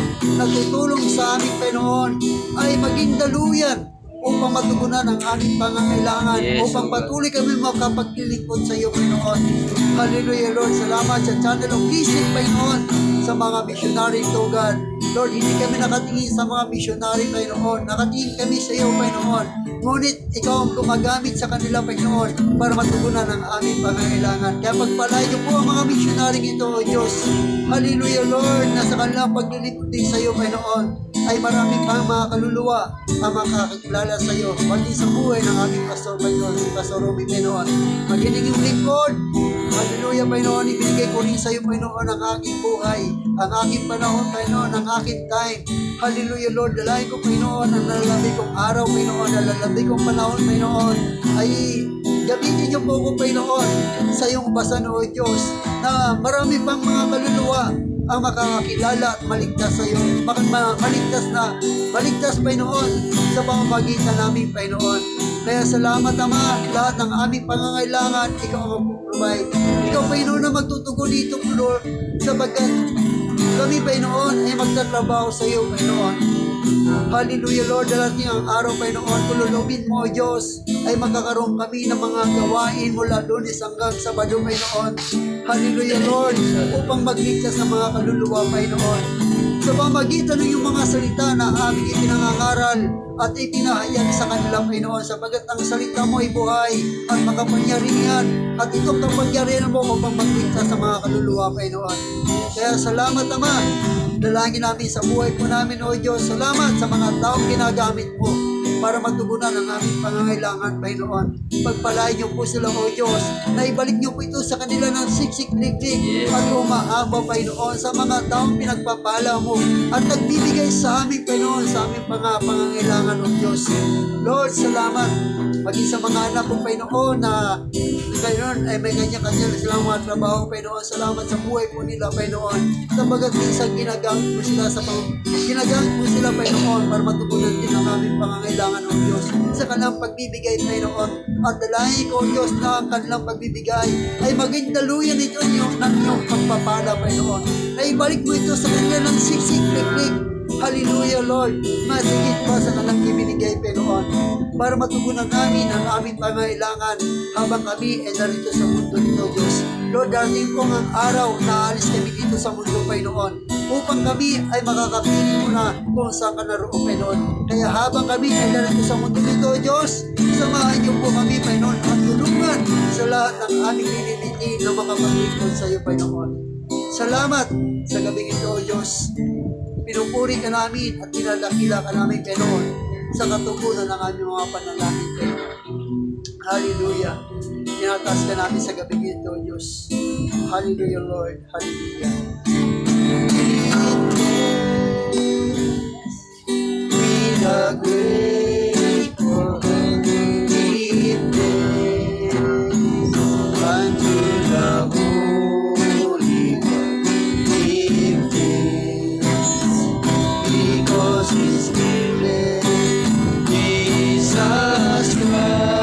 na tutulong sa aming, Panginoon, ay maging daluyan upang matugunan ang aming pangangailangan, upang patuloy kami makapaglilingkod sa iyo, Panginoon. Hallelujah, Lord. Salamat sa channel of Kisig, Panginoon, sa mga missionary ito, God. Lord, hindi kami nakatingin sa mga missionary, Panginoon. Nakatingin kami sa iyo, Panginoon. Ngunit ikaw ang gumagamit sa kanila, Panginoon, para matugunan ang aming pangangailangan. Kaya pagpalain niyo po ang mga missionary ito, O Diyos. Hallelujah, Lord, na sa kanilang paglilingkod din sa iyo, Panginoon, ay maraming pang mga kaluluwa ang makakilala sa iyo, pati sa buhay ng aming pastor, Panginoon, si Pastor Romy, Panginoon. Magiling yung lingkod. Hallelujah, Panginoon, ibinigay ko rin sa iyo, Panginoon, ang aking buhay, ang aking panahon, Panginoon, ang aking time. Hallelujah, Lord, dalahin ko, Panginoon, ang nalalabay kong araw, Panginoon, ang nalalabay kong panahon, Panginoon, ay gamitin niyo po ko, Panginoon, sa iyong basan, O Diyos, na marami pang mga kaluluwa ang makakakilala at maligtas sa iyo. Maligtas, Panginoon, sa pamamagitan namin, Panginoon. Kaya salamat, Ama, lahat ng aming pangangailangan, ikaw ang mag-provide. Ikaw, Panginoon, na magtutugon dito, Lord, sapagkat kami, Panginoon, ay magtatrabaho sa iyo, Panginoon. Hallelujah, Lord, darating ang araw, Panginoon, kululubin mo, O Diyos, ay magkakaroon kami ng mga gawain mula Lunes hanggang Sabado, Panginoon. Hallelujah, Lord, upang magligtas ng mga kaluluwa, Panginoon. Sa pamagitan ng iyong mga salita na aming ipinangangaral at ipinahayag sa kanila, Panginoon, sapagat ang salita mo ay buhay at makapangyarihan at itong kapangyarihan mo upang magligtas sa mga kaluluwa, Panginoon. Kaya salamat, Ama. Dalangin namin sa buhay po namin, O Diyos. Salamat sa mga taong ginagamit mo para matugunan ang aming pangangailangan, Panginoon. Pagpalain niyo po sila, O Diyos, na ibalik niyo po ito sa kanila ng siksik-liklik at umaabaw, Panginoon, sa mga taong pinagpapala mo at nagbibigay sa amin, Panginoon, sa aming pangangailangan, O Diyos. Lord, salamat. Maging sa mga anak ko, Panginoon, na Panginoon ay may kanya-kanya na silang mga trabaho, Panginoon. Salamat sa buhay po nila, Panginoon. Sabagat minsan ginagamit mo sila, Panginoon, para matugunan din ang aming pangangailangan, O Diyos, sa kanilang pagbibigay, Panginoon. At dalahin ko, O Diyos, na ang kanilang pagbibigay ay maging daluyan ito ng iyong pagpapala, Panginoon. Na ibalik mo ito sa kanila ng siksik-liklik. Hallelujah, Lord. Masigit pa sa kanilang ibinigay, Panginoon, para matugunan namin ang aming pangangailangan habang kami ay narito sa mundo nito, Diyos. Lord, darating po ang araw na aalis kami dito sa mundo, Panginoon, upang kami ay makakapiling mo na kung saan ka naroon, Panginoon. Kaya habang kami ay narito sa mundo nito, Diyos, samahan niyo po kami, Panginoon, at tulungan sa lahat ng aming nililitin na makapaglingkod sa iyo, Panginoon. Salamat sa gabing ito, O Diyos. Pinupuri ka namin at pinadakila ka namin, Panginoon, sa katugunan ng aming mga panalangin, Panginoon. Hallelujah. Tinataas ka namin sa gabi ito, Diyos. Hallelujah, Lord. Hallelujah. With a grateful give thanks unto the Holy One. Give thanks because His Spirit Jesus Christ.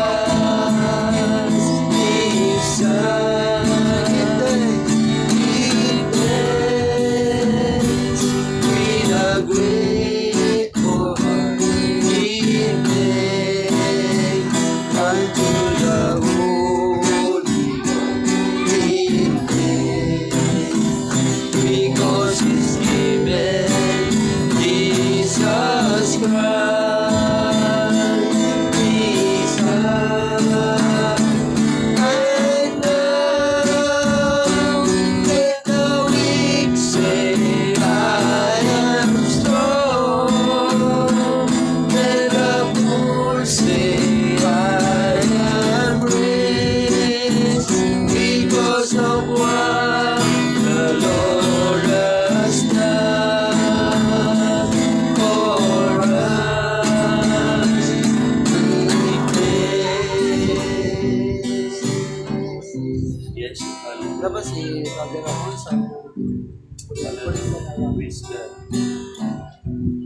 Purihin ka na lang. Praise God.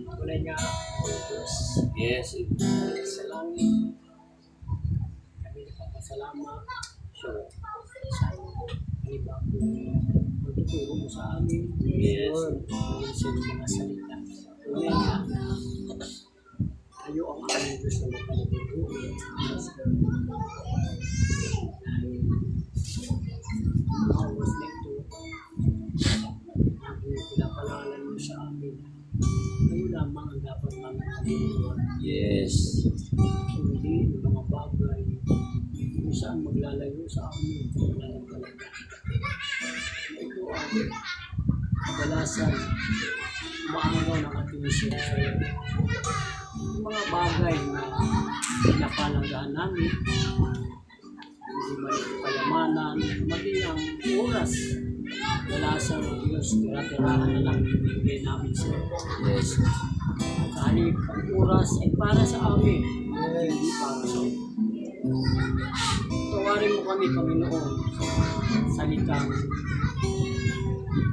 Tunay nga, Diyos, Yes. sa langit, kami nagpapasalamat Sure. sa panibago pagtuturo mo sa amin. Yes. Ngayon sa mga salita. Tunay nga, kayo ang aming Diyos na magpalagay. Awas na ito, pinapalalan mo sa amin. Kayo lamang ang dapat namin pagtuturo. Yes. Hindi ng mga bagay kung saan maglalayo sa amin kung wala ng talaga. Ito ang kadalasan umaagaw ng ating misyon sa iyo. Yung mga bagay na pinapalanggahan namin, hindi man yung kayamanan, maging ang oras. Kadalasan ng Diyos, tira-tirahan na lang ibigay namin sa iyo. Yes. Sa halip, ang oras ay para sa amin, hindi para sa iyo. Tawarin mo kami, Panginoon, sa salitang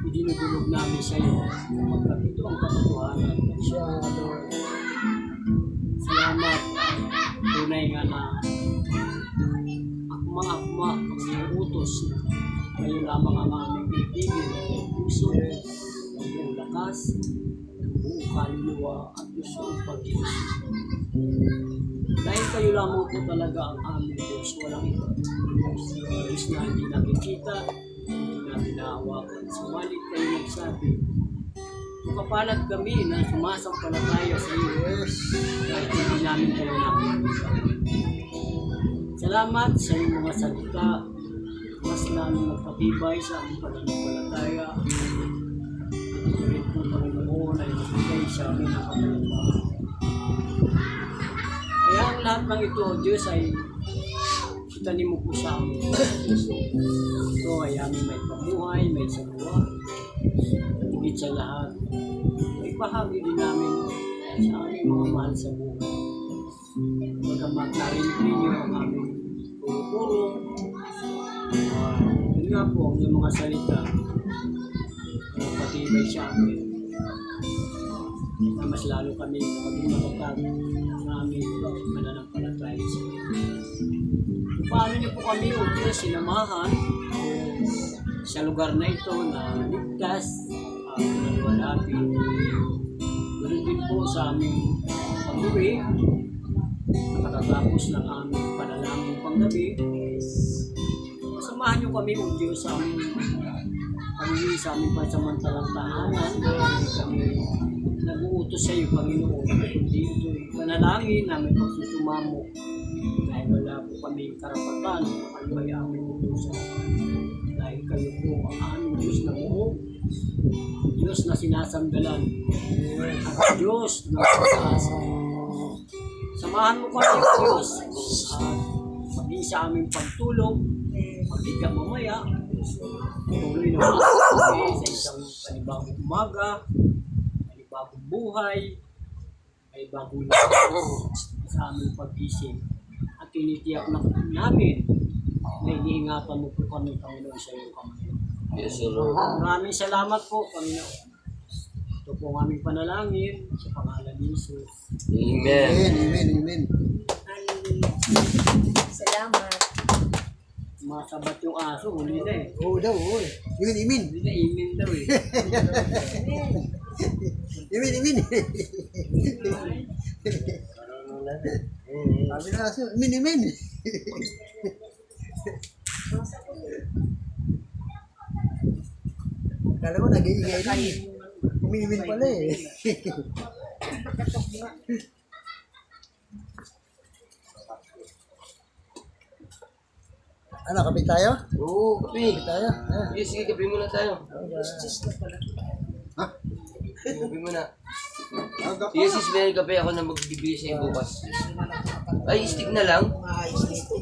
idinudulog namin sa iyo, kapag ito ang katotohanan. Siya, Lord. Salamat, tunay nga na akma-akma ang iyong utos na kayo lamang ang aming pipigil ng puso, ng buong lakas, ng buong kaluluwa at gusto ang pag-iisip. Dahil kayo lamang po talaga ang aming Diyos, walang iba. Diyos na hindi nakikita, hindi namin nahawakan. Sumalit kayo nagsabi, kapalag kami na sumasampalataya sa iyo. Kahit hindi namin kayo nakikita. Salamat sa iyong mga salita. Mas namin magpatibay sa aming pananampalataya. At ito rin po, Panginoon, ay magbigay sa amin ang kapayapaan. Kaya ang lahat ng ito, O Diyos, ay itanim mo po sa amin. Ito ay aming may pamuhay, may sabuha. At higit sa lahat, may bahagi din namin sa aming mga mahal sa buhay. Pagkamat narinig ninyo ang aming puro-puro, yun nga po ang mga salita na patibay sa amin. Na mas lalo kami matatag sa aming mananampalataya sa inyo. Paano niyo po kami, O Diyos, sinamahan sa lugar na ito na ligtas, malwalhati. Ganoon din po sa aming pag-uwi, nakatapos ng aming panalangin panggabi. Samahan niyo kami, O Diyos, sa aming pag-uwi sa aming pansamantalang tahanan. Hindi kami nag-uutos sa iyo, Panginoon, kundi ito'y panalangin namin pagsusumamo. Dahil wala po kami karapatan, kayo ay aming utusan. Dahil kayo po ang aming Diyos na buo, Diyos na sinasandalan, at Diyos na pag-asa. Samahan mo kami, Diyos, at maging sa aming pagtulog, paghiga mamaya, tuloy na kami sa isang panibagong umaga, panibagong buhay, ay bagong lakas sa aming pag-isip. At tinitiyak na namin na iniingatan mo po kami, Panginoon, sa iyong kamay. Yes, Lord. Maraming salamat po, Panginoon. Ito po ang aming panalangin sa pangalan ni Jesus. Amen. Amen, amen. Hallelujah. Salamat. Masabat yung aso, huli na eh. Oo daw, oo. Amen, amen. Huli na, imin daw eh. Amen, amen. Sabi na aso, amen, amen. Kala ko nag-iingay rin. Umiimin pala eh. Ano, kapit tayo? Oo, kape. Kapit tayo? Ah. Yes, sige, kape muna tayo. Ha? Kape muna. Aga Sige, sis, may kape ako na magbibigay sa'yo bukas. Ay, stick na lang. Maayos dito.